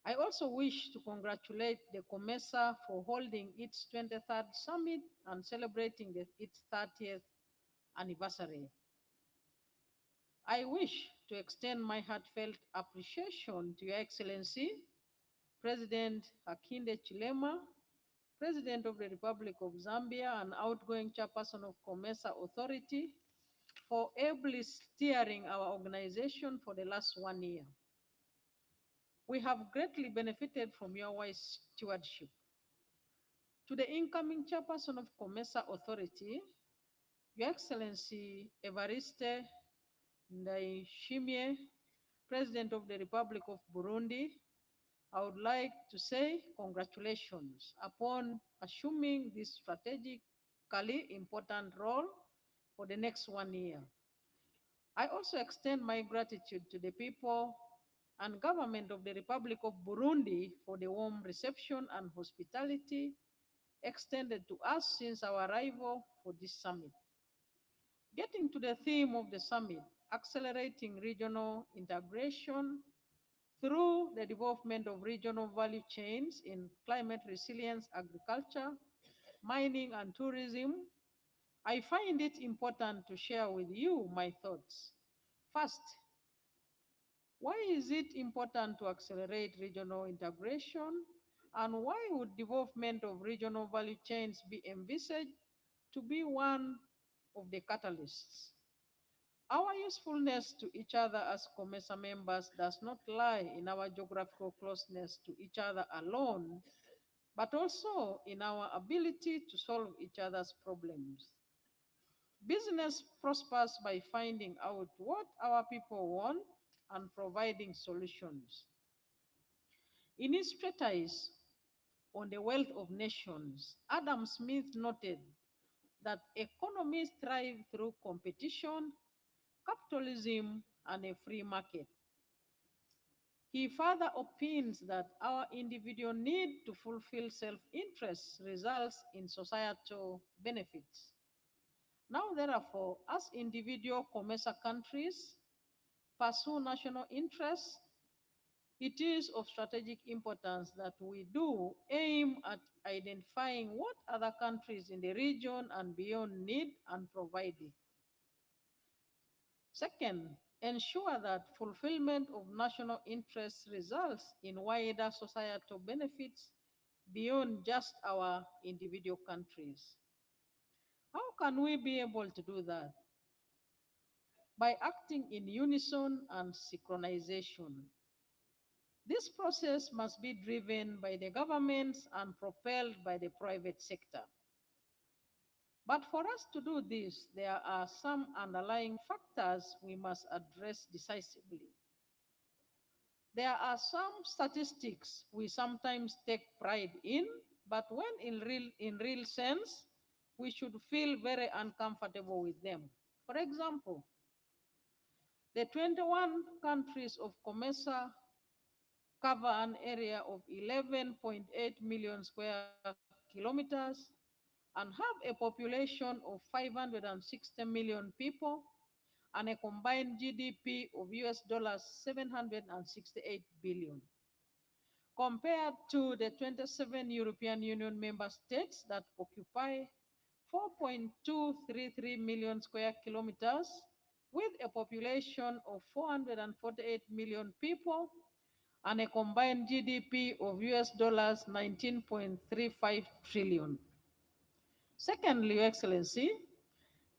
[SPEAKER 6] I also wish to congratulate the COMESA for holding its 23rd summit and celebrating its 30th anniversary. I wish to extend my heartfelt appreciation to Your Excellency, President Akinde Chilema, President of the Republic of Zambia and outgoing chairperson of COMESA Authority, for ably steering our organization for the last 1 year. We have greatly benefited from your wise stewardship. To the incoming chairperson of COMESA Authority, Your Excellency Evariste Ndayishimiye, President of the Republic of Burundi, I would like to say congratulations upon assuming this strategically important role for the next 1 year. I also extend my gratitude to the people and government of the Republic of Burundi for the warm reception and hospitality extended to us since our arrival for this summit. Getting to the theme of the summit, accelerating regional integration through the development of regional value chains in climate resilience, agriculture, mining, and tourism, I find it important to share with you my thoughts. First, why is it important to accelerate regional integration, and why would development of regional value chains be envisaged to be one of the catalysts? Our usefulness to each other as COMESA members does not lie in our geographical closeness to each other alone, but also in our ability to solve each other's problems. Business prospers by finding out what our people want and providing solutions. In its treatise, on the wealth of nations, Adam Smith noted that economies thrive through competition, capitalism, and a free market. He further opines that our individual need to fulfill self-interest results in societal benefits. Now, therefore, as individual COMESA countries pursue national interests, it is of strategic importance that we do aim at identifying what other countries in the region and beyond need and provide it. Second, ensure that fulfillment of national interests results in wider societal benefits beyond just our individual countries. How can we be able to do that? By acting in unison and synchronization. This process must be driven by the governments and propelled by the private sector. But for us to do this, there are some underlying factors we must address decisively. There are some statistics we sometimes take pride in, but when in real sense, we should feel very uncomfortable with them. For example, the 21 countries of COMESA cover an area of 11.8 million square kilometers and have a population of 560 million people and a combined GDP of US dollars 768 billion. Compared to the 27 European Union member states that occupy 4.233 million square kilometers with a population of 448 million people and a combined GDP of US dollars 19.35 trillion. Secondly, Your Excellency,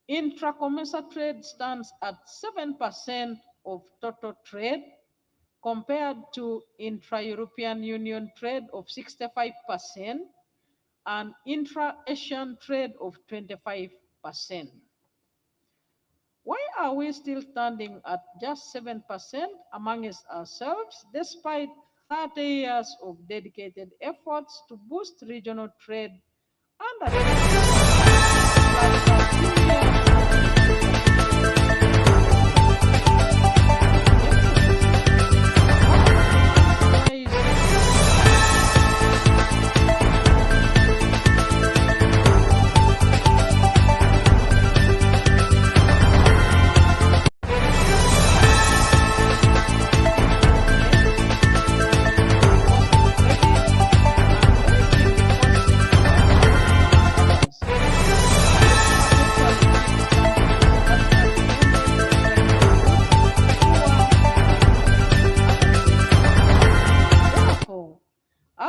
[SPEAKER 6] intra-COMESA trade stands at 7% of total trade compared to intra-European Union trade of 65% and intra-Asian trade of 25%. Why are we still standing at just 7% amongst ourselves, despite 30 years of dedicated efforts to boost regional trade under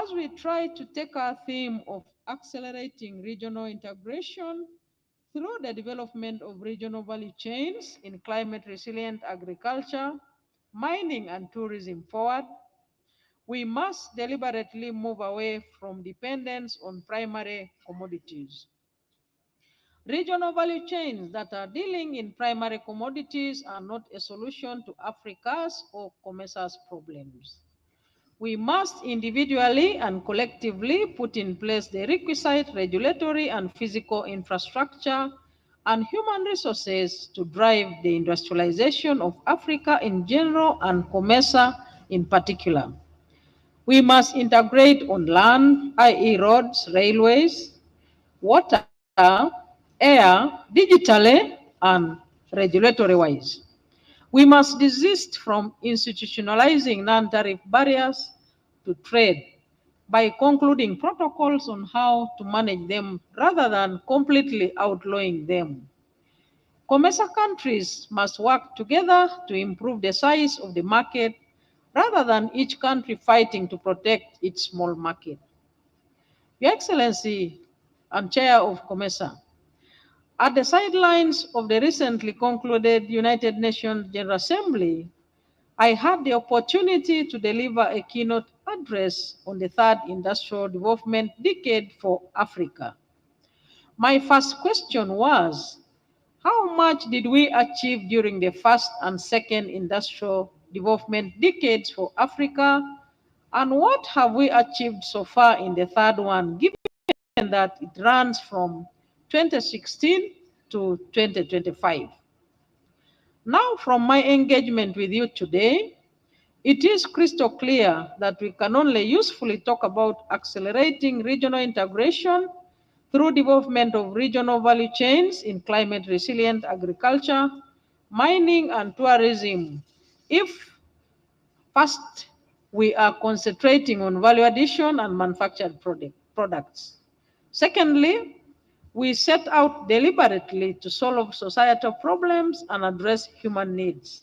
[SPEAKER 6] as we try to take our theme of accelerating regional integration through the development of regional value chains in climate resilient agriculture, mining, and tourism forward, we must deliberately move away from dependence on primary commodities. Regional value chains that are dealing in primary commodities are not a solution to Africa's or COMESA's problems. We must individually and collectively put in place the requisite regulatory and physical infrastructure and human resources to drive the industrialization of Africa in general and COMESA in particular. We must integrate on land, i.e. roads, railways, water, air, digitally, and regulatory-wise. We must desist from institutionalizing non-tariff barriers to trade by concluding protocols on how to manage them rather than completely outlawing them. COMESA countries must work together to improve the size of the market rather than each country fighting to protect its small market. Your Excellency and Chair of COMESA, at the sidelines of the recently concluded United Nations General Assembly, I had the opportunity to deliver a keynote address on the third industrial development decade for Africa. My first question was, how much did we achieve during the first and second industrial development decades for Africa, And what have we achieved so far in the third one, given that it runs from 2016 to 2025? Now, from my engagement with you today, it is crystal clear that we can only usefully talk about accelerating regional integration through development of regional value chains in climate resilient agriculture, mining, and tourism. If first, we are concentrating on value addition and manufactured products. Secondly, we set out deliberately to solve societal problems and address human needs.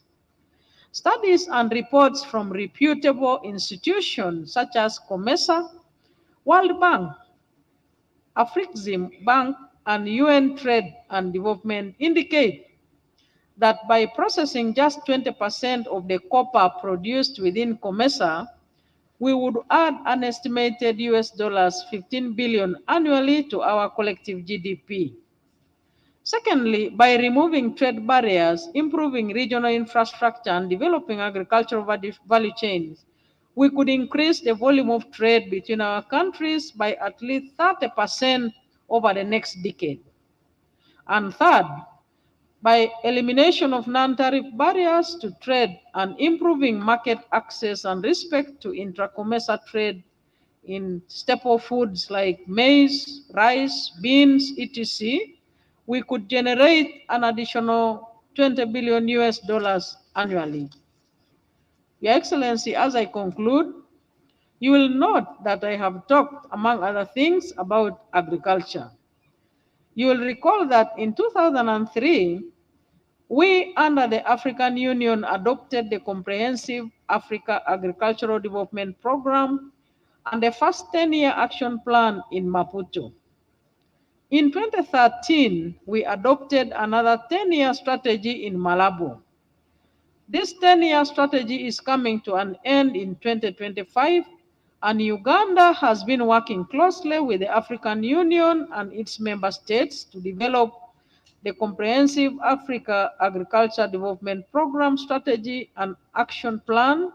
[SPEAKER 6] Studies and reports from reputable institutions such as COMESA, World Bank, Afrexim Bank, and UN Trade and Development indicate that by processing just 20% of the copper produced within COMESA, we would add an estimated US 15 billion annually to our collective GDP. Secondly, by removing trade barriers, improving regional infrastructure, and developing agricultural value chains, we could increase the volume of trade between our countries by at least 30% over the next decade. And third, by elimination of non-tariff barriers to trade and improving market access and respect to intra-COMESA trade in staple foods like maize, rice, beans, etc., we could generate an additional 20 billion US annually. Your Excellency, as I conclude, you will note that I have talked, among other things, about agriculture. You will recall that in 2003, we, under the African Union, adopted the Comprehensive Africa Agricultural Development Program and the first 10-year action plan in Maputo. In 2013, we adopted another 10-year strategy in Malabo. This 10-year strategy is coming to an end in 2025, and Uganda has been working closely with the African Union and its member states to develop the Comprehensive Africa Agriculture Development Program Strategy and Action Plan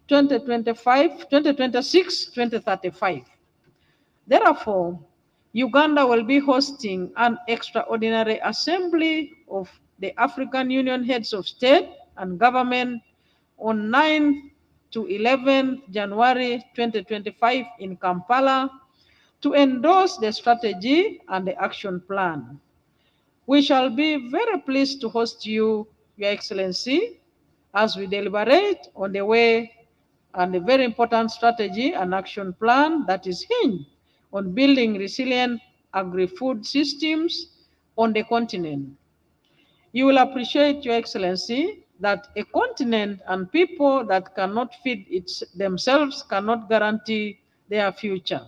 [SPEAKER 6] 2026-2035. Therefore, Uganda will be hosting an extraordinary assembly of the African Union heads of state and government on 9 to 11 January 2025 in Kampala to endorse the strategy and the action plan. We shall be very pleased to host you, Your Excellency, as we deliberate on the way and a very important strategy and action plan that is hinged on building resilient agri-food systems on the continent. You will appreciate, Your Excellency, that a continent and people that cannot feed themselves cannot guarantee their future.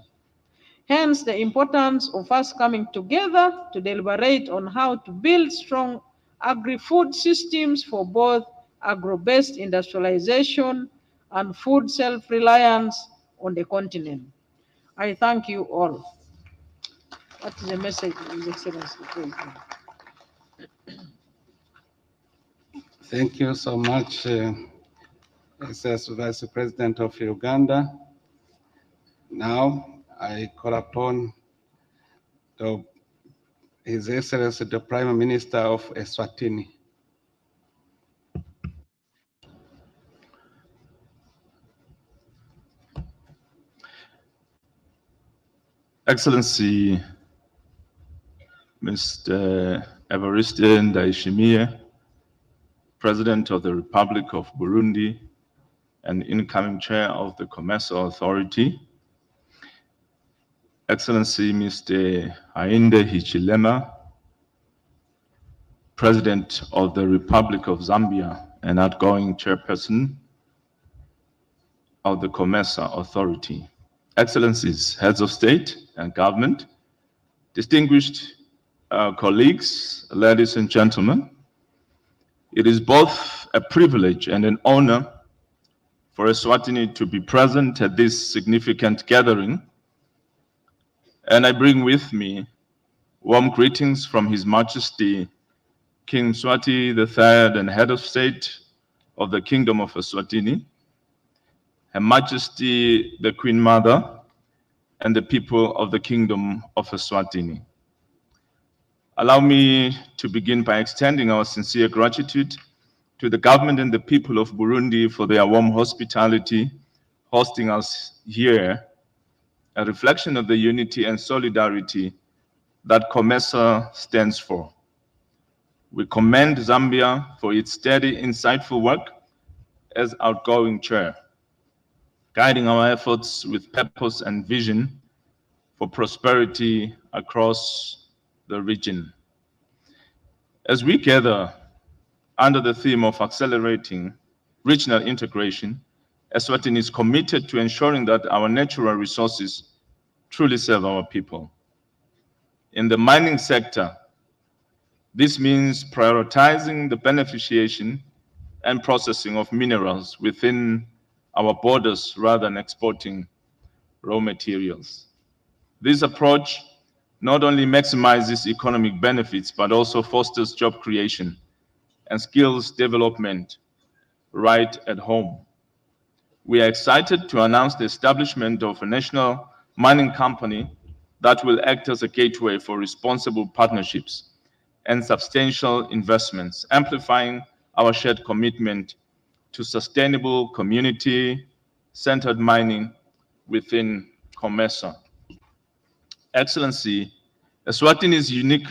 [SPEAKER 6] Hence, the importance of us coming together to deliberate on how to build strong agri-food systems for both agro-based industrialization and food self-reliance on the continent. I thank you all. That is the message, His Excellency.
[SPEAKER 2] Thank you so much, Excellency Vice President of Uganda. Now, I call upon His Excellency, the Prime Minister of Eswatini.
[SPEAKER 7] Excellency, Mr. Evariste Ndayishimiye, President of the Republic of Burundi and incoming Chair of the COMESA Authority, Excellency Mr. Hakainde Hichilema, President of the Republic of Zambia and outgoing Chairperson of the COMESA Authority, Excellencies, Heads of State and Government, distinguished colleagues, ladies and gentlemen, it is both a privilege and an honor for Eswatini to be present at this significant gathering, and I bring with me warm greetings from His Majesty King Mswati III and Head of State of the Kingdom of Eswatini, Her Majesty the Queen Mother, and the people of the Kingdom of Eswatini. Allow me to begin by extending our sincere gratitude to the government and the people of Burundi for their warm hospitality, hosting us here, a reflection of the unity and solidarity that COMESA stands for. We commend Zambia for its steady, insightful work as outgoing chair, guiding our efforts with purpose and vision for prosperity across the region. As we gather under the theme of accelerating regional integration, Eswatini is committed to ensuring that our natural resources truly serve our people. In the mining sector, this means prioritizing the beneficiation and processing of minerals within our borders rather than exporting raw materials. This approach not only maximizes economic benefits, but also fosters job creation and skills development right at home. We are excited to announce the establishment of a national mining company that will act as a gateway for responsible partnerships and substantial investments, amplifying our shared commitment to sustainable community-centered mining within COMESA. Excellency, Eswatini's unique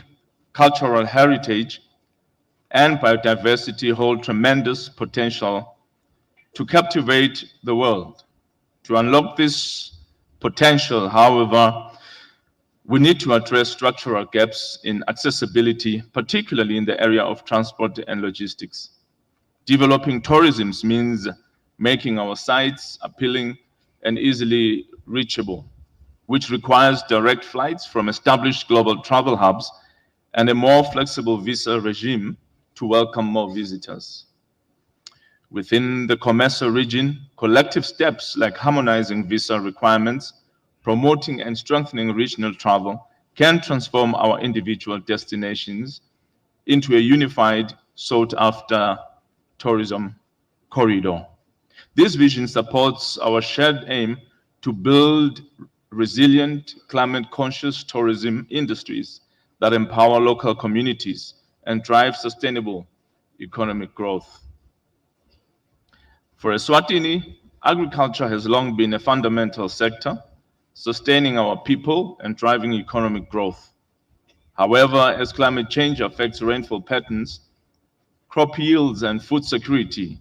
[SPEAKER 7] cultural heritage and biodiversity hold tremendous potential to captivate the world. To unlock this potential, however, we need to address structural gaps in accessibility, particularly in the area of transport and logistics. Developing tourism means making our sites appealing and easily reachable, which requires direct flights from established global travel hubs and a more flexible visa regime to welcome more visitors. Within the COMESA region, collective steps like harmonizing visa requirements, promoting and strengthening regional travel can transform our individual destinations into a unified, sought-after tourism corridor. This vision supports our shared aim to build resilient, climate-conscious tourism industries that empower local communities and drive sustainable economic growth. For Eswatini, agriculture has long been a fundamental sector, sustaining our people and driving economic growth. However, as climate change affects rainfall patterns, crop yields, and food security,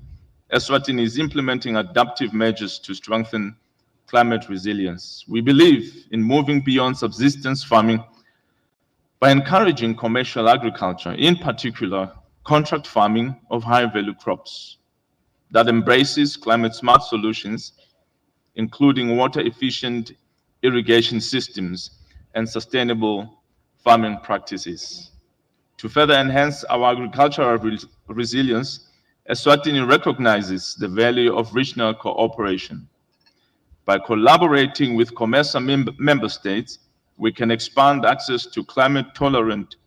[SPEAKER 7] Eswatini is implementing adaptive measures to strengthen climate resilience. We believe in moving beyond subsistence farming by encouraging commercial agriculture, in particular, contract farming of high-value crops that embraces climate-smart solutions, including water-efficient irrigation systems and sustainable farming practices. To further enhance our agricultural resilience, Eswatini recognizes the value of regional cooperation. By collaborating with COMESA member states, we can expand access to climate-tolerant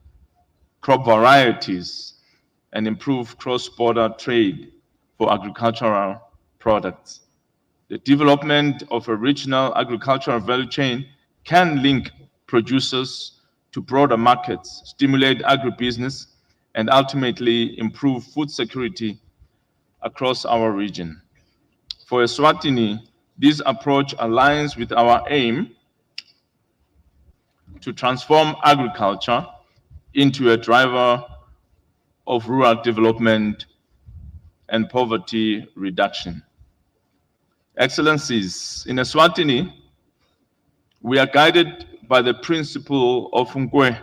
[SPEAKER 7] crop varieties and improve cross-border trade for agricultural products. The development of a regional agricultural value chain can link producers to broader markets, stimulate agribusiness, and ultimately improve food security across our region. For Eswatini, this approach aligns with our aim to transform agriculture into a driver of rural development and poverty reduction. Excellencies, in Eswatini, we are guided by the principle of Ngwe,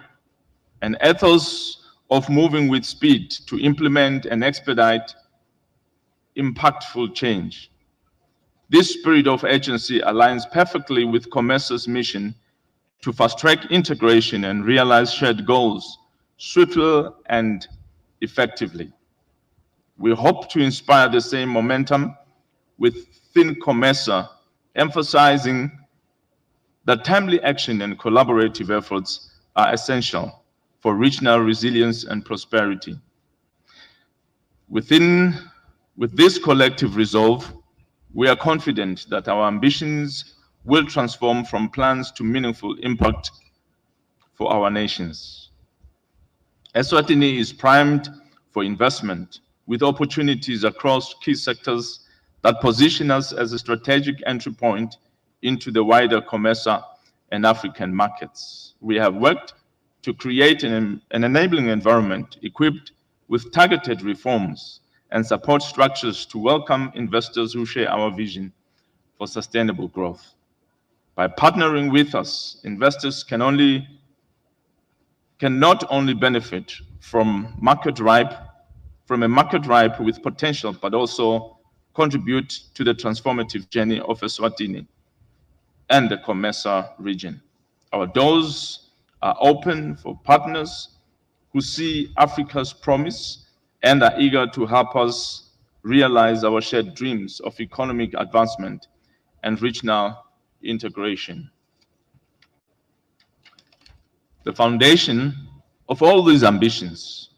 [SPEAKER 7] an ethos of moving with speed to implement and expedite impactful change. This spirit of urgency aligns perfectly with COMESA's mission to fast-track integration and realize shared goals swiftly and effectively. We hope to inspire the same momentum within COMESA, emphasizing that timely action and collaborative efforts are essential for regional resilience and prosperity. With this collective resolve, We are confident that our ambitions will transform from plans to meaningful impact for our nations. Eswatini is primed for investment with opportunities across key sectors that position us as a strategic entry point into the wider COMESA and African markets. We have worked to create an enabling environment equipped with targeted reforms and support structures to welcome investors who share our vision for sustainable growth. By partnering with us, investors can not only benefit from a market ripe with potential, but also contribute to the transformative journey of Eswatini and the COMESA region. Our doors are open for partners who see Africa's promise and are eager to help us realize our shared dreams of economic advancement and regional integration. The foundation of all these ambitions,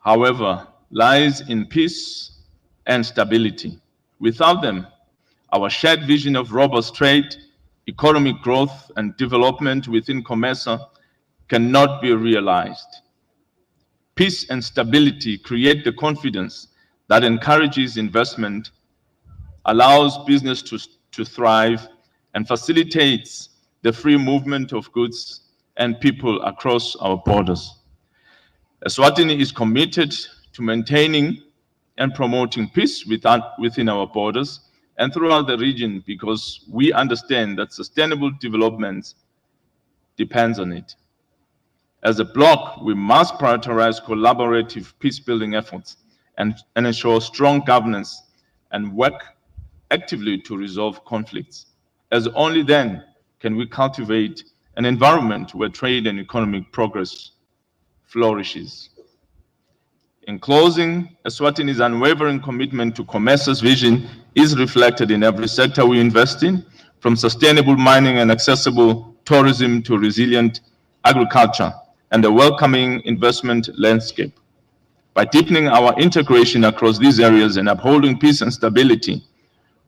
[SPEAKER 7] however, lies in peace and stability. Without them, our shared vision of robust trade, economic growth, and development within COMESA cannot be realized. Peace and stability create the confidence that encourages investment, allows business to thrive, and facilitates the free movement of goods and people across our borders. Eswatini is committed to maintaining and promoting peace within our borders and throughout the region because we understand that sustainable development depends on it. As a bloc, we must prioritize collaborative peace-building efforts and ensure strong governance and work actively to resolve conflicts, as only then can we cultivate an environment where trade and economic progress flourishes. In closing, Eswatini's unwavering commitment to COMESA's vision is reflected in every sector we invest in, from sustainable mining and accessible tourism to resilient agriculture and a welcoming investment landscape. By deepening our integration across these areas and upholding peace and stability,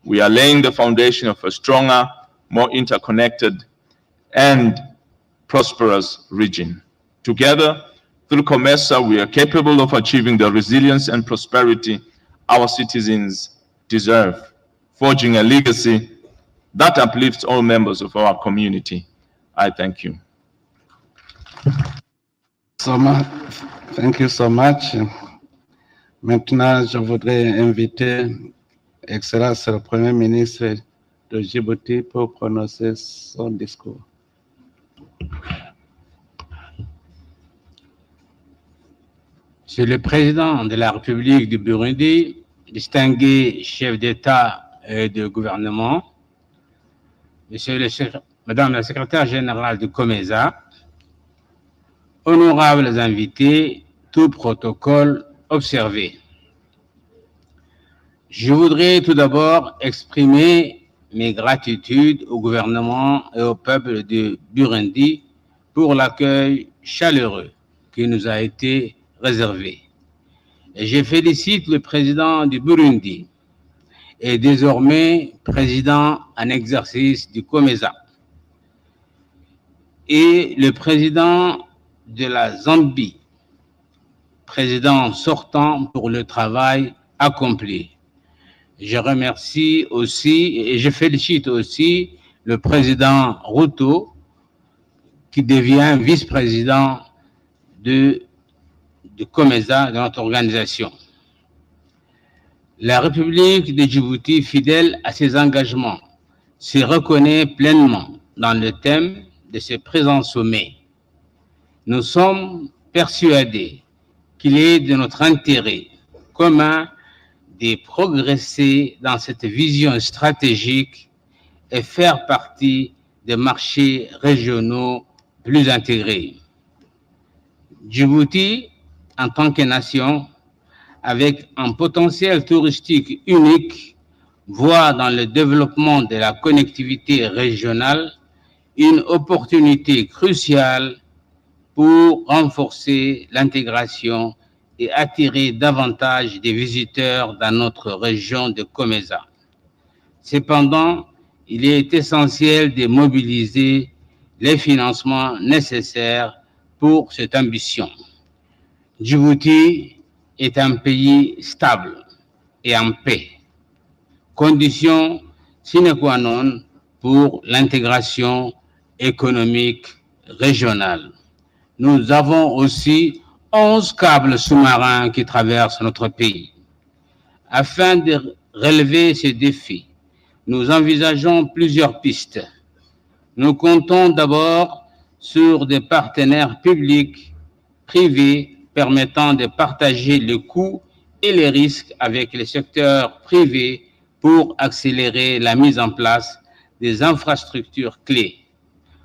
[SPEAKER 7] we are laying the foundation of a stronger, more interconnected, and prosperous region. Together, through COMESA, we are capable of achieving the resilience and prosperity our citizens deserve, forging a legacy that uplifts all members of our community. I thank you.
[SPEAKER 2] Thank you so much. Maintenant, je voudrais inviter Excellence le Premier ministre de Djibouti pour prononcer son discours. Monsieur le Président de la République du Burundi, distingué chef d'État et de gouvernement, Madame la Secrétaire générale du COMESA, honorables invités, tout protocole observé. Je voudrais tout d'abord exprimer mes gratitudes au gouvernement et au peuple du Burundi pour l'accueil chaleureux qui nous a été réservé. Et je félicite le président du Burundi et désormais président en exercice du COMESA et le président de la Zambie, président sortant pour le travail accompli. Je remercie aussi et je félicite aussi le président Ruto qui devient vice-président du COMESA, de notre organisation. La République de Djibouti, fidèle à ses engagements, se reconnaît pleinement dans le thème de ce présent sommet. Nous sommes persuadés qu'il est de notre intérêt commun de progresser dans cette vision stratégique et faire partie des marchés régionaux plus intégrés. Djibouti, en tant que nation, avec un potentiel touristique unique, voit dans le développement de la connectivité régionale une opportunité cruciale pour renforcer l'intégration et attirer davantage de visiteurs dans notre région de COMESA.
[SPEAKER 8] Cependant, il est essentiel de mobiliser les financements nécessaires pour cette ambition. Djibouti est un pays stable et en paix, condition sine qua non pour l'intégration économique régionale. Nous avons aussi 11 câbles sous-marins qui traversent notre pays. Afin de relever ces défis, nous envisageons plusieurs pistes. Nous comptons d'abord sur des partenaires publics, privés, permettant de partager les coûts et les risques avec les secteurs privés pour accélérer la mise en place des infrastructures clés.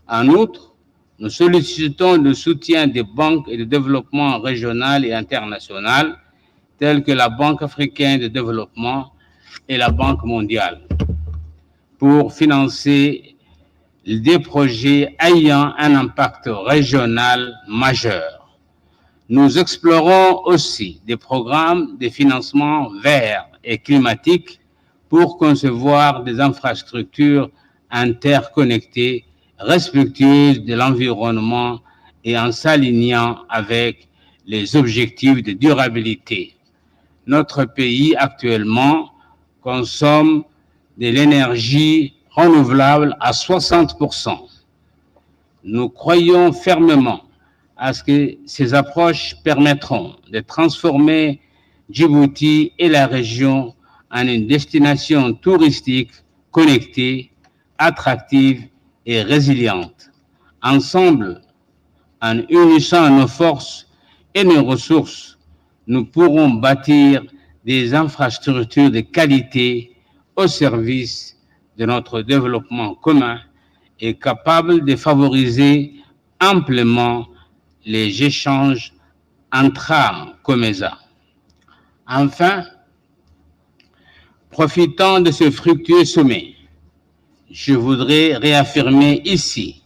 [SPEAKER 8] En outre, nous sollicitons le soutien des banques et de développement régionales et internationales, telles que la Banque africaine de développement et la Banque mondiale, pour financer des projets ayant un impact régional majeur. Nous explorons aussi des programmes de financement verts et climatiques pour concevoir des infrastructures interconnectées, respectueuses de l'environnement et en s'alignant avec les objectifs de durabilité. Notre pays actuellement consomme de l'énergie renouvelable à 60%. Nous croyons fermement à ce que ces approches permettront de transformer Djibouti et la région en une destination touristique connectée, attractive et résiliente. Ensemble, en unissant nos forces et nos ressources, nous pourrons bâtir des infrastructures de qualité au service de notre développement commun et capables de favoriser amplement les échanges intra-COMESA. Enfin, profitant de ce fructueux sommet, je voudrais réaffirmer ici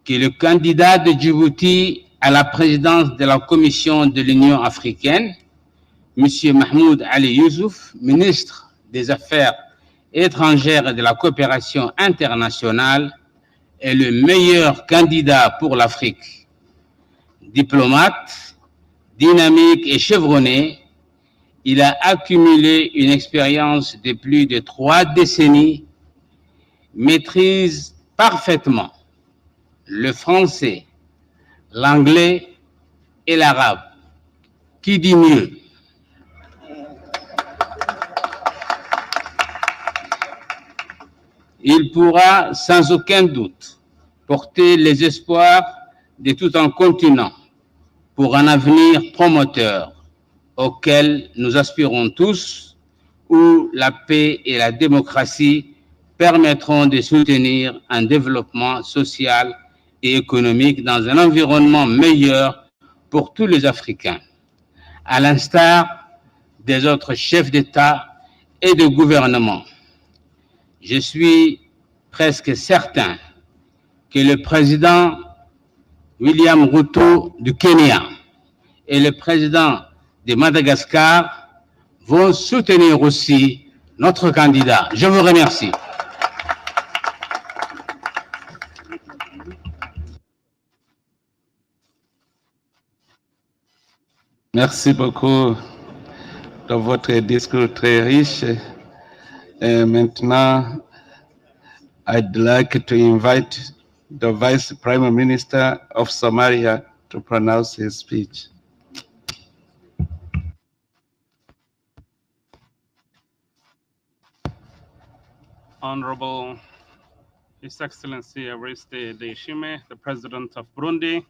[SPEAKER 8] que le candidat de Djibouti à la présidence de la Commission de l'Union africaine, M. Mahmoud Ali Youssouf, ministre des Affaires étrangères et de la coopération internationale, est le meilleur candidat pour l'Afrique. Diplomate, dynamique et chevronné, il a accumulé une expérience de plus de 3 décennies, maîtrise parfaitement le français, l'anglais et l'arabe. Qui dit mieux? Il pourra sans aucun doute porter les espoirs de tout un continent pour un avenir prometteur auquel nous aspirons tous, où la paix et la démocratie permettront de soutenir un développement social et économique dans un environnement meilleur pour tous les Africains, à l'instar des autres chefs d'État et de gouvernement. Je suis presque certain que le président William Ruto du Kenya et le président de Madagascar vont soutenir aussi notre candidat. Je vous remercie.
[SPEAKER 2] Merci beaucoup de votre discours très riche. Et maintenant, I'd like to invite the Vice Prime Minister of Somalia to pronounce his speech.
[SPEAKER 9] Honorable His Excellency Evariste Ndayishimiye, the President of Burundi,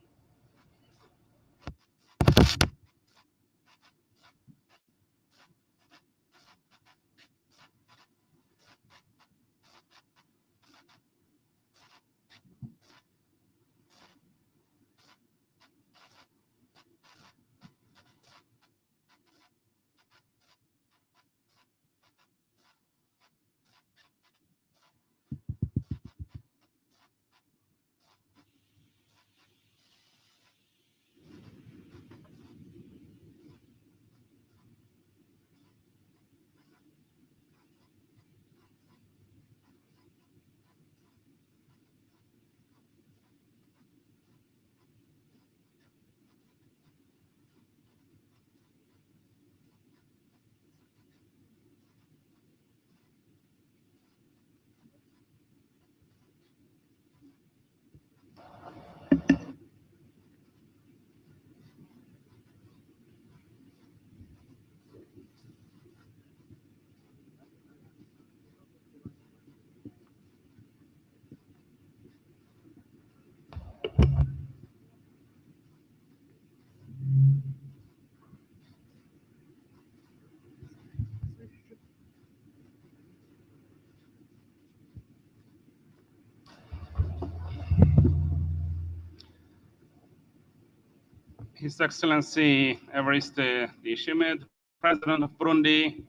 [SPEAKER 9] His Excellency Evariste Ndayishimiye, the President of Burundi,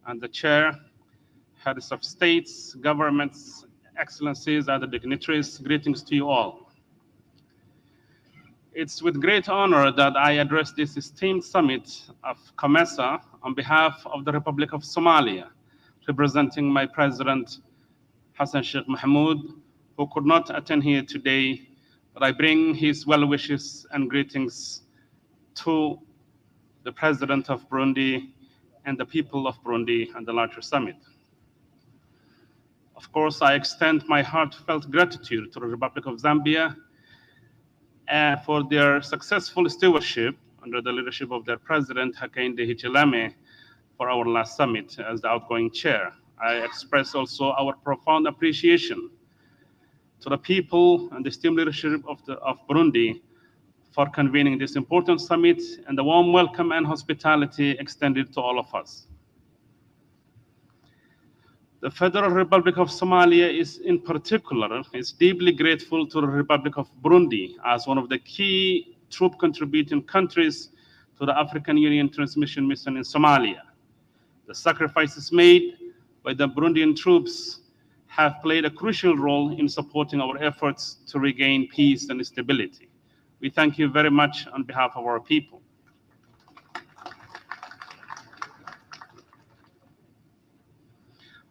[SPEAKER 9] and the Chair, Heads of States, Governments, Excellencies, and the dignitaries, greetings to you all. It's with great honor that I address this esteemed summit of COMESA on behalf of the Republic of Somalia, representing my President Hassan Sheikh Mohamud, who could not attend here today, but I bring his well wishes and greetings to the President of Burundi and the people of Burundi and the larger summit. Of course, I extend my heartfelt gratitude to the Republic of Zambia for their successful stewardship under the leadership of their President Hakainde Hichilema for our last summit as the outgoing chair. I express also our profound appreciation to the people and the esteemed leadership of Burundi for convening this important summit and the warm welcome and hospitality extended to all of us. The Federal Republic of Somalia is in particular is deeply grateful to the Republic of Burundi as one of the key troop contributing countries to the African Union transmission mission in Somalia. The sacrifices made by the Burundian troops have played a crucial role in supporting our efforts to regain peace and stability. We thank you very much on behalf of our people.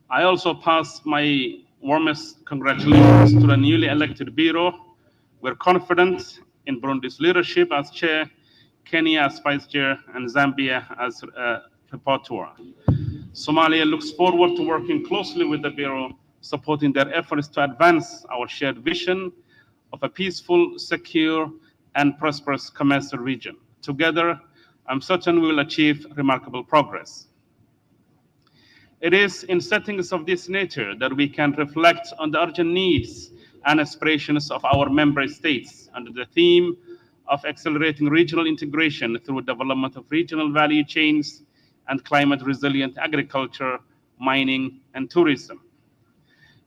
[SPEAKER 9] I also pass my warmest congratulations to the newly elected Bureau. We're confident in Burundi's leadership as chair, Kenya as vice chair, and Zambia as rapporteur. Somalia looks forward to working closely with the Bureau, supporting their efforts to advance our shared vision of a peaceful, secure, and prosperous COMESA region. Together, I'm certain we will achieve remarkable progress. It is in settings of this nature that we can reflect on the urgent needs and aspirations of our member states under the theme of accelerating regional integration through development of regional value chains and climate-resilient agriculture, mining, and tourism.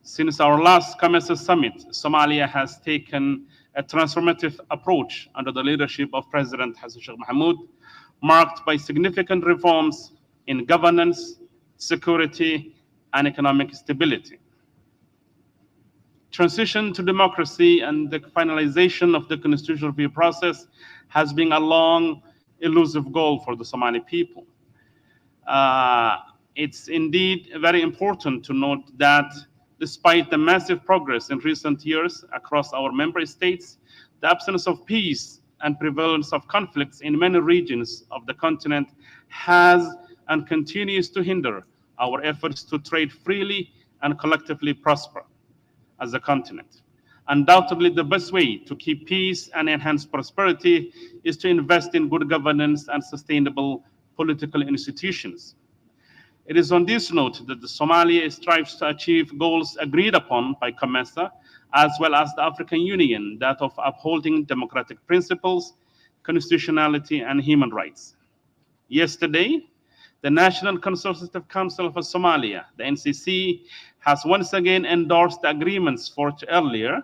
[SPEAKER 9] Since our last COMESA summit, Somalia has taken a transformative approach under the leadership of President Hassan Sheikh Mohamud, marked by significant reforms in governance, security, and economic stability. Transition to democracy and the finalization of the constitutional review process has been a long, elusive goal for the Somali people. It's indeed very important to note that despite the massive progress in recent years across our member states, the absence of peace and prevalence of conflicts in many regions of the continent has and continues to hinder our efforts to trade freely and collectively prosper as a continent. Undoubtedly, the best way to keep peace and enhance prosperity is to invest in good governance and sustainable political institutions. It is on this note that the Somalia strives to achieve goals agreed upon by COMESA, as well as the African Union, that of upholding democratic principles, constitutionality, and human rights. Yesterday, the National Consultative Council for Somalia, the NCC, has once again endorsed the agreements forged earlier,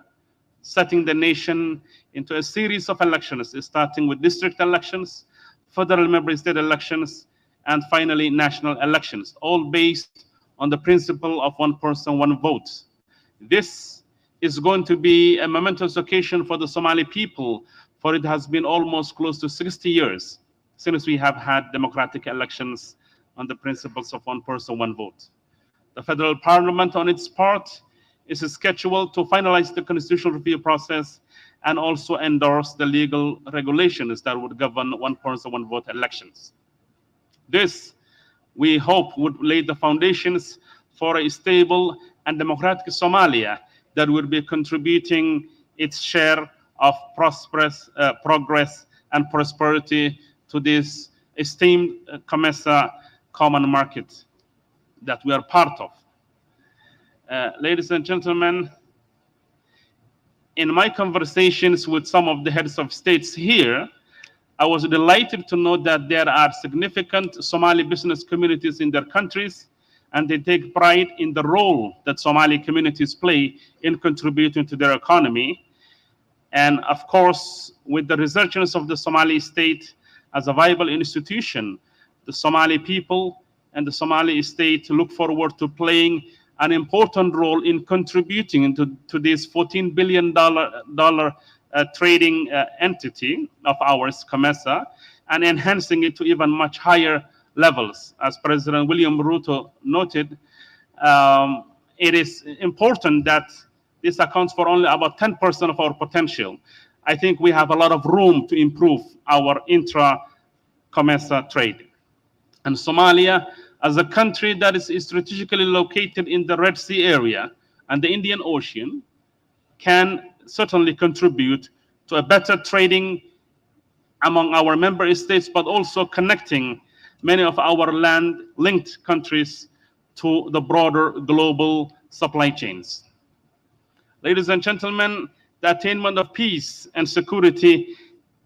[SPEAKER 9] setting the nation into a series of elections, starting with district elections, federal member state elections, and finally national elections, all based on the principle of one person, one vote. This is going to be a momentous occasion for the Somali people, for it has been almost close to 60 years since we have had democratic elections on the principles of one person, one vote. The federal parliament, on its part, is scheduled to finalize the constitutional review process and also endorse the legal regulations that would govern one person, one vote elections. This, we hope, would lay the foundations for a stable and democratic Somalia that would be contributing its share of progress and prosperity to this esteemed COMESA common market that we are part of. Ladies and gentlemen, in my conversations with some of the heads of states here, I was delighted to know that there are significant Somali business communities in their countries, and they take pride in the role that Somali communities play in contributing to their economy. And of course, with the resurgence of the Somali state as a viable institution, the Somali people and the Somali state look forward to playing an important role in contributing to this $14 billion trading entity of ours, COMESA, and enhancing it to even much higher levels. As President William Ruto noted, it is important that this accounts for only about 10% of our potential. I think we have a lot of room to improve our intra-COMESA trade. And Somalia, as a country that is strategically located in the Red Sea area and the Indian Ocean, can certainly contribute to a better trading among our member states, but also connecting many of our land-linked countries to the broader global supply chains. Ladies and gentlemen, the attainment of peace and security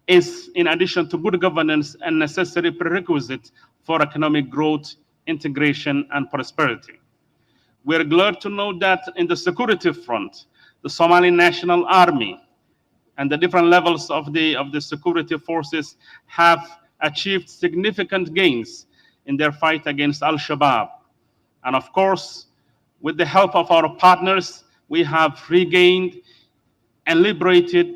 [SPEAKER 9] is, in addition to good governance, a necessary prerequisite for economic growth, integration, and prosperity. We are glad to know that in the security front, the Somali National Army and the different levels of the security forces have achieved significant gains in their fight against Al-Shabaab. And of course, with the help of our partners, we have regained and liberated a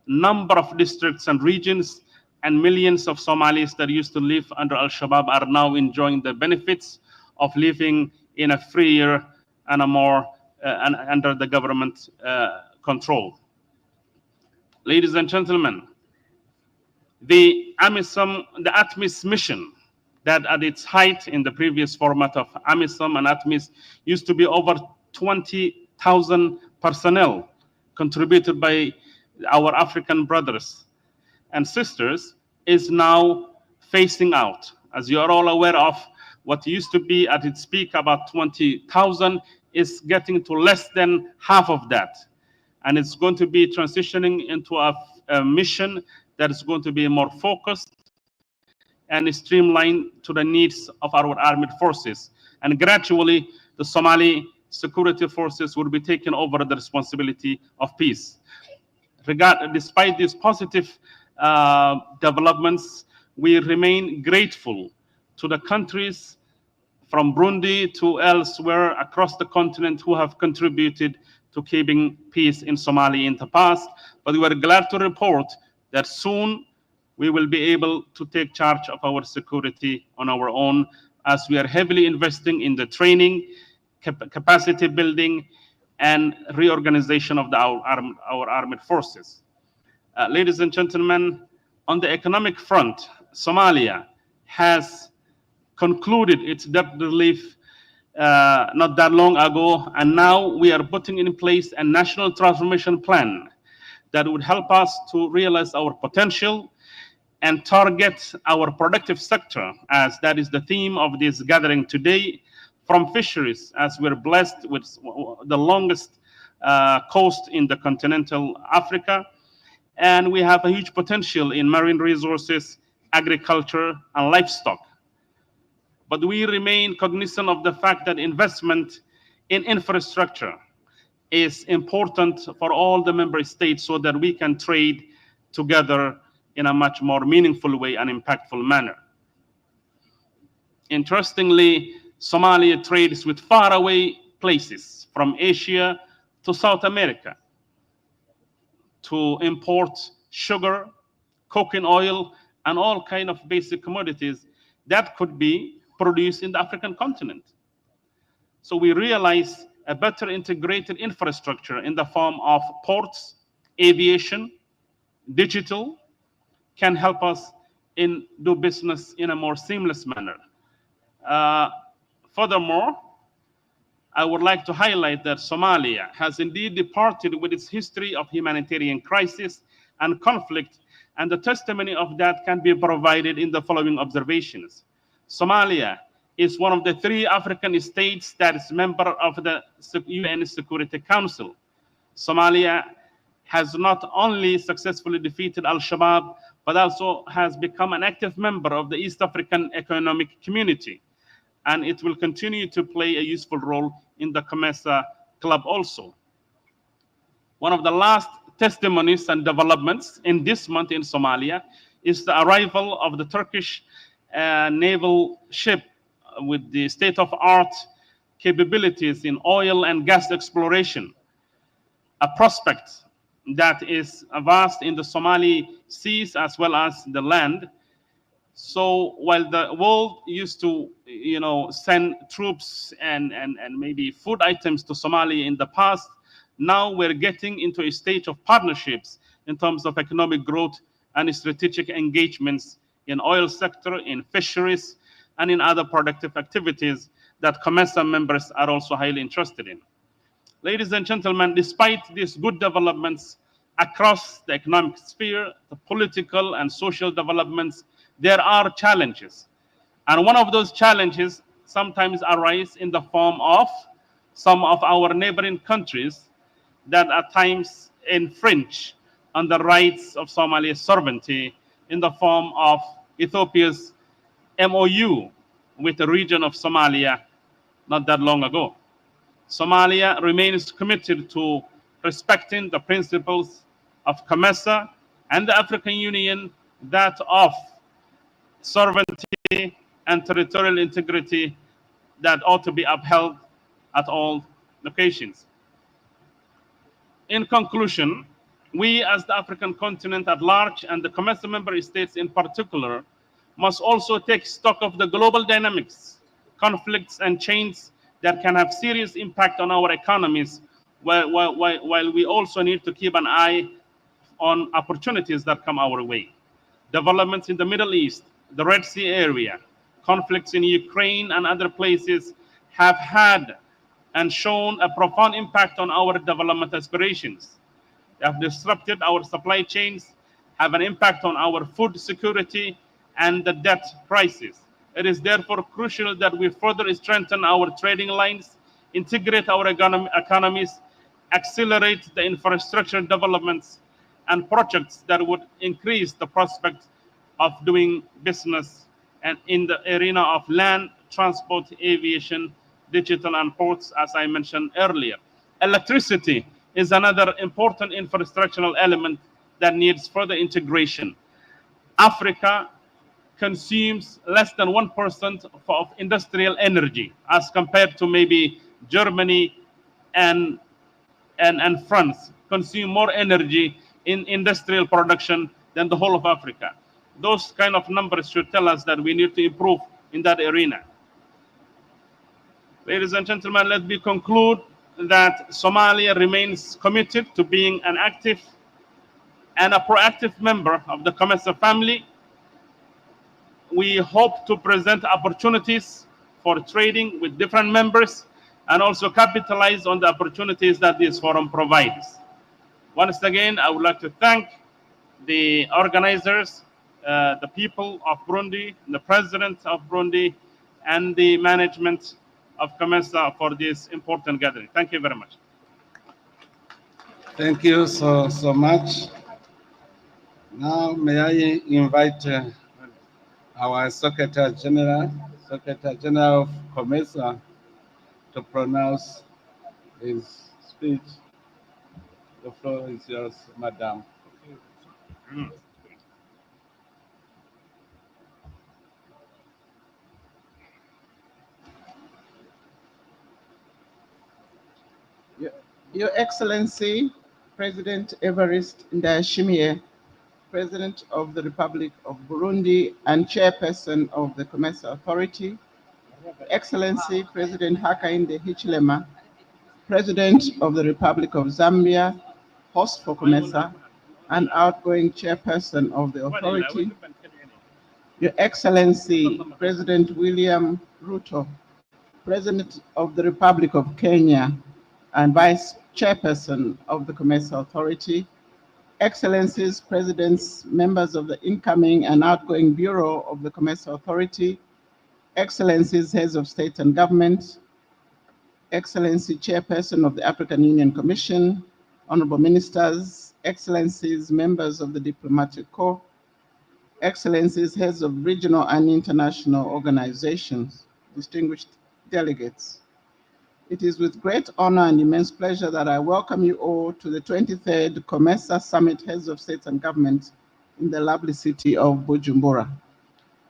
[SPEAKER 9] number of districts and regions, and millions of Somalis that used to live under Al-Shabaab are now enjoying the benefits of living in a freer and a more under the government control. Ladies and gentlemen, the ATMIS mission that at its height in the previous format of AMISOM and ATMIS used to be over 20,000 personnel contributed by our African brothers and sisters, is now phasing out. As you are all aware of, what used to be at its peak about 20,000 is getting to less than half of that. And it's going to be transitioning into a mission that is going to be more focused and streamlined to the needs of our armed forces. And gradually, the Somali security forces will be taking over the responsibility of peace. Despite these positive developments, we remain grateful to the countries from Burundi to elsewhere across the continent who have contributed to keeping peace in Somalia in the past. But we are glad to report that soon we will be able to take charge of our security on our own, as we are heavily investing in the training, capacity building, and reorganization of our armed forces. Ladies and gentlemen, on the economic front, Somalia has concluded its debt relief not that long ago, and now we are putting in place a national transformation plan that would help us to realize our potential and target our productive sector, as that is the theme of this gathering today, from fisheries, as we're blessed with the longest coast in the continental Africa, and we have a huge potential in marine resources, agriculture, and livestock. But we remain cognizant of the fact that investment in infrastructure is important for all the member states so that we can trade together in a much more meaningful way and impactful manner. Interestingly, Somalia trades with faraway places from Asia to South America to import sugar, coconut oil, and all kinds of basic commodities that could be produced in the African continent. So we realize a better integrated infrastructure in the form of ports, aviation, digital, can help us do business in a more seamless manner. Furthermore, I would like to highlight that Somalia has indeed departed with its history of humanitarian crisis and conflict, and the testimony of that can be provided in the following observations. Somalia is one of the 3 African states that is member of the UN Security Council. Somalia has not only successfully defeated Al-Shabaab, but also has become an active member of the East African Economic Community. And it will continue to play a useful role in the COMESA Club also. One of the last testimonies and developments in this month in Somalia is the arrival of the Turkish naval ship with the state-of-art capabilities in oil and gas exploration, a prospect that is vast in the Somali seas as well as the land. So while the world used to, send troops and maybe food items to Somalia in the past, now we're getting into a stage of partnerships in terms of economic growth and strategic engagements in oil sector, in fisheries, and in other productive activities that COMESA members are also highly interested in. Ladies and gentlemen, despite these good developments across the economic sphere, the political and social developments, there are challenges. And one of those challenges sometimes arise in the form of some of our neighboring countries that at times infringe on the rights of Somalia's sovereignty in the form of Ethiopia's MOU with the region of Somalia not that long ago. Somalia remains committed to respecting the principles of COMESA and the African Union, that of sovereignty and territorial integrity, that ought to be upheld at all locations. In conclusion, we as the African continent at large and the COMESA member states in particular must also take stock of the global dynamics, conflicts, and changes that can have serious impact on our economies, while we also need to keep an eye on opportunities that come our way. Developments in the Middle East, the Red Sea area, conflicts in Ukraine and other places have had and shown a profound impact on our development aspirations. They have disrupted our supply chains, have an impact on our food security and the debt crisis. It is therefore crucial that we further strengthen our trading lines, integrate our economies, accelerate the infrastructure developments and projects that would increase the prospect of doing business and in the arena of land, transport, aviation, digital, and ports, as I mentioned earlier. Electricity is another important infrastructural element that needs further integration. Africa consumes less than 1% of industrial energy as compared to maybe Germany and France consume more energy in industrial production than the whole of Africa. Those kind of numbers should tell us that we need to improve in that arena. Ladies and gentlemen, let me conclude that Somalia remains committed to being an active and a proactive member of the COMESA family. We hope to present opportunities for trading with different members and also capitalize on the opportunities that this forum provides. Once again, I would like to thank the organizers, the people of Burundi, the president of Burundi, and the management of COMESA for this important gathering. Thank you very much.
[SPEAKER 2] Thank you so much. Now, may I invite our Secretary General of COMESA to pronounce his speech. The floor is yours, Madam.
[SPEAKER 10] Your Excellency, President Evariste Ndayishimiye, President of the Republic of Burundi and Chairperson of the COMESA Authority, Excellency President Hakainde Hichilema, President of the Republic of Zambia, host for COMESA, and outgoing Chairperson of the Authority, Your Excellency President William Ruto, President of the Republic of Kenya and Vice Chairperson of the COMESA Authority, Excellencies, Presidents, members of the incoming and outgoing Bureau of the COMESA Authority, Excellencies, Heads of State and Government, Excellency, Chairperson of the African Union Commission, Honorable Ministers, Excellencies, members of the Diplomatic Corps, Excellencies, Heads of regional and international organizations, distinguished delegates. It is with great honor and immense pleasure that I welcome you all to the 23rd COMESA Summit Heads of States and Government in the lovely city of Bujumbura.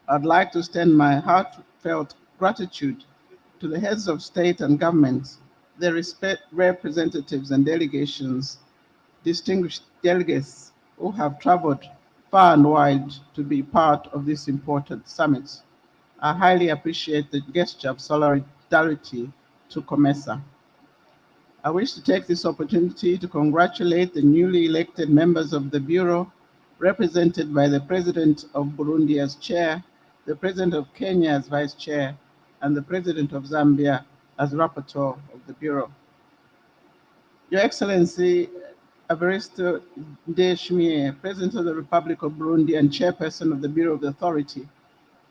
[SPEAKER 10] I'd like to extend my heartfelt gratitude to the heads of state and government, their representatives and delegations, distinguished delegates who have traveled far and wide to be part of this important summit. I highly appreciate the gesture of solidarity to COMESA. I wish to take this opportunity to congratulate the newly elected members of the Bureau, represented by the President of Burundi as chair, the President of Kenya as vice chair, and the President of Zambia as rapporteur of the Bureau. Your Excellency, Evaristo Ndayishimiye, President of the Republic of Burundi and Chairperson of the Bureau of the Authority,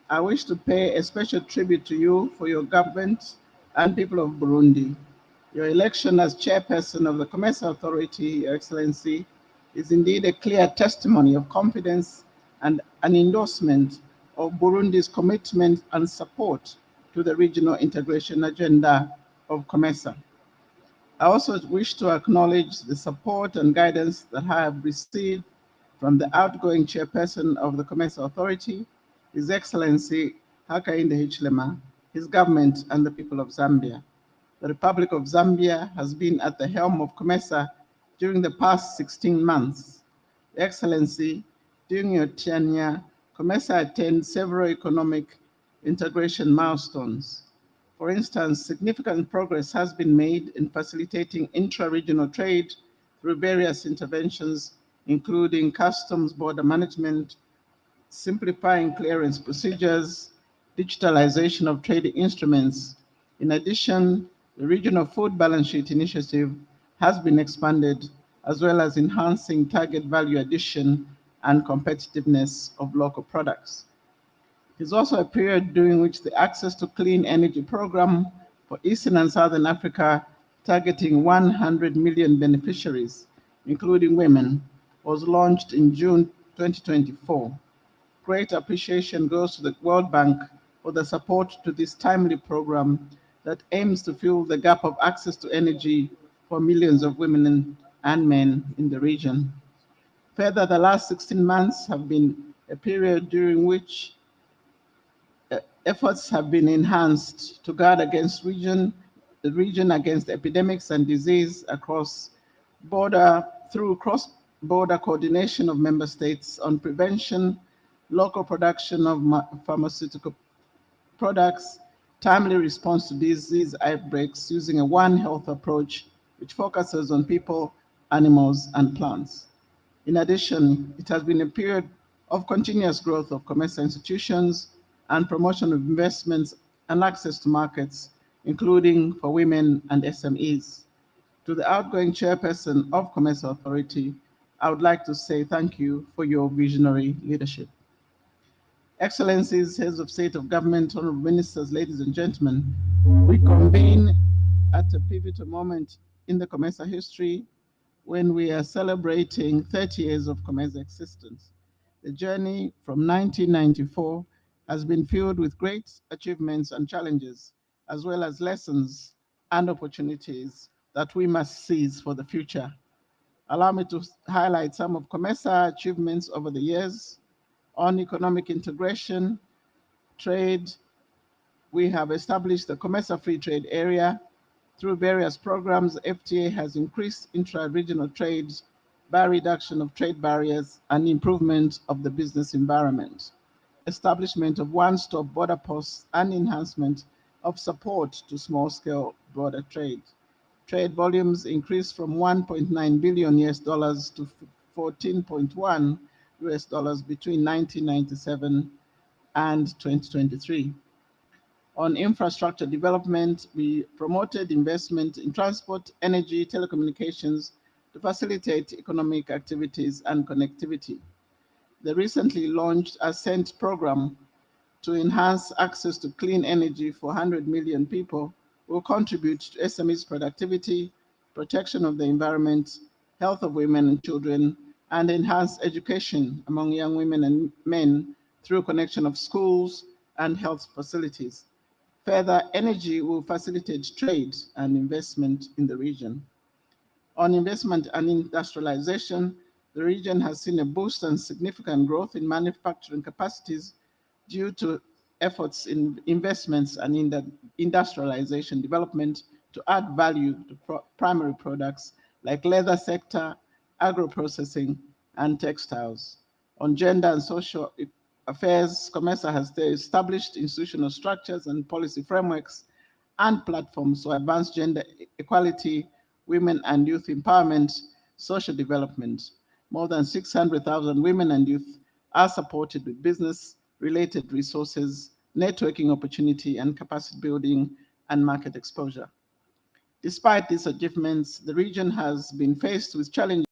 [SPEAKER 10] I wish to pay a special tribute to you for your government and people of Burundi. Your election as Chairperson of the COMESA Authority, Your Excellency, is indeed a clear testimony of confidence and an endorsement of Burundi's commitment and support to the regional integration agenda of COMESA. I also wish to acknowledge the support and guidance that I have received from the outgoing chairperson of the COMESA Authority, His Excellency Hakainde Hichilema, his government, and the people of Zambia. The Republic of Zambia has been at the helm of COMESA during the past 16 months. Excellency, during your tenure, COMESA attained several economic integration milestones. For instance, significant progress has been made in facilitating intra-regional trade through various interventions, including customs border management, simplifying clearance procedures, digitalization of trade instruments. In addition, the Regional Food Balance Sheet Initiative has been expanded, as well as enhancing target value addition and competitiveness of local products. It is also a period during which the Access to Clean Energy Program for Eastern and Southern Africa, targeting 100 million beneficiaries, including women, was launched in June 2024. Great appreciation goes to the World Bank for the support to this timely program that aims to fill the gap of access to energy for millions of women and men in the region. Further, the last 16 months have been a period during which efforts have been enhanced to guard against the region against epidemics and disease through cross-border coordination of member states on prevention, local production of pharmaceutical products, timely response to disease outbreaks using a One Health approach, which focuses on people, animals, and plants. In addition, it has been a period of continuous growth of commercial institutions and promotion of investments and access to markets, including for women and SMEs. To the outgoing chairperson of COMESA Authority, I would like to say thank you for your visionary leadership. Excellencies, heads of state of government, honorable ministers, ladies and gentlemen, we convene at a pivotal moment in the COMESA history when we are celebrating 30 years of COMESA existence. The journey from 1994 has been filled with great achievements and challenges, as well as lessons and opportunities that we must seize for the future. Allow me to highlight some of COMESA achievements over the years. On economic integration, trade, we have established the COMESA Free Trade Area. Through various programs, FTA has increased intra-regional trade by reduction of trade barriers and improvement of the business environment. Establishment of one-stop border posts and enhancement of support to small-scale border trade. Trade volumes increased from $1.9 billion to $14.1 between 1997 and 2023. On infrastructure development, we promoted investment in transport, energy, telecommunications to facilitate economic activities and connectivity. The recently launched Ascent program to enhance access to clean energy for 100 million people will contribute to SMEs' productivity, protection of the environment, health of women and children, and enhance education among young women and men through connection of schools and health facilities. Further, energy will facilitate trade and investment in the region. On investment and industrialization, the region has seen a boost and significant growth in manufacturing capacities due to efforts in investments and in the industrialization development to add value to primary products like leather sector, agro-processing, and textiles. On gender and social affairs, COMESA has established institutional structures and policy frameworks and platforms to advance gender equality, women and youth empowerment, social development. More than 600,000 women and youth are supported with business-related resources, networking opportunity, and capacity building and market exposure. Despite these achievements, the region has been faced with challenges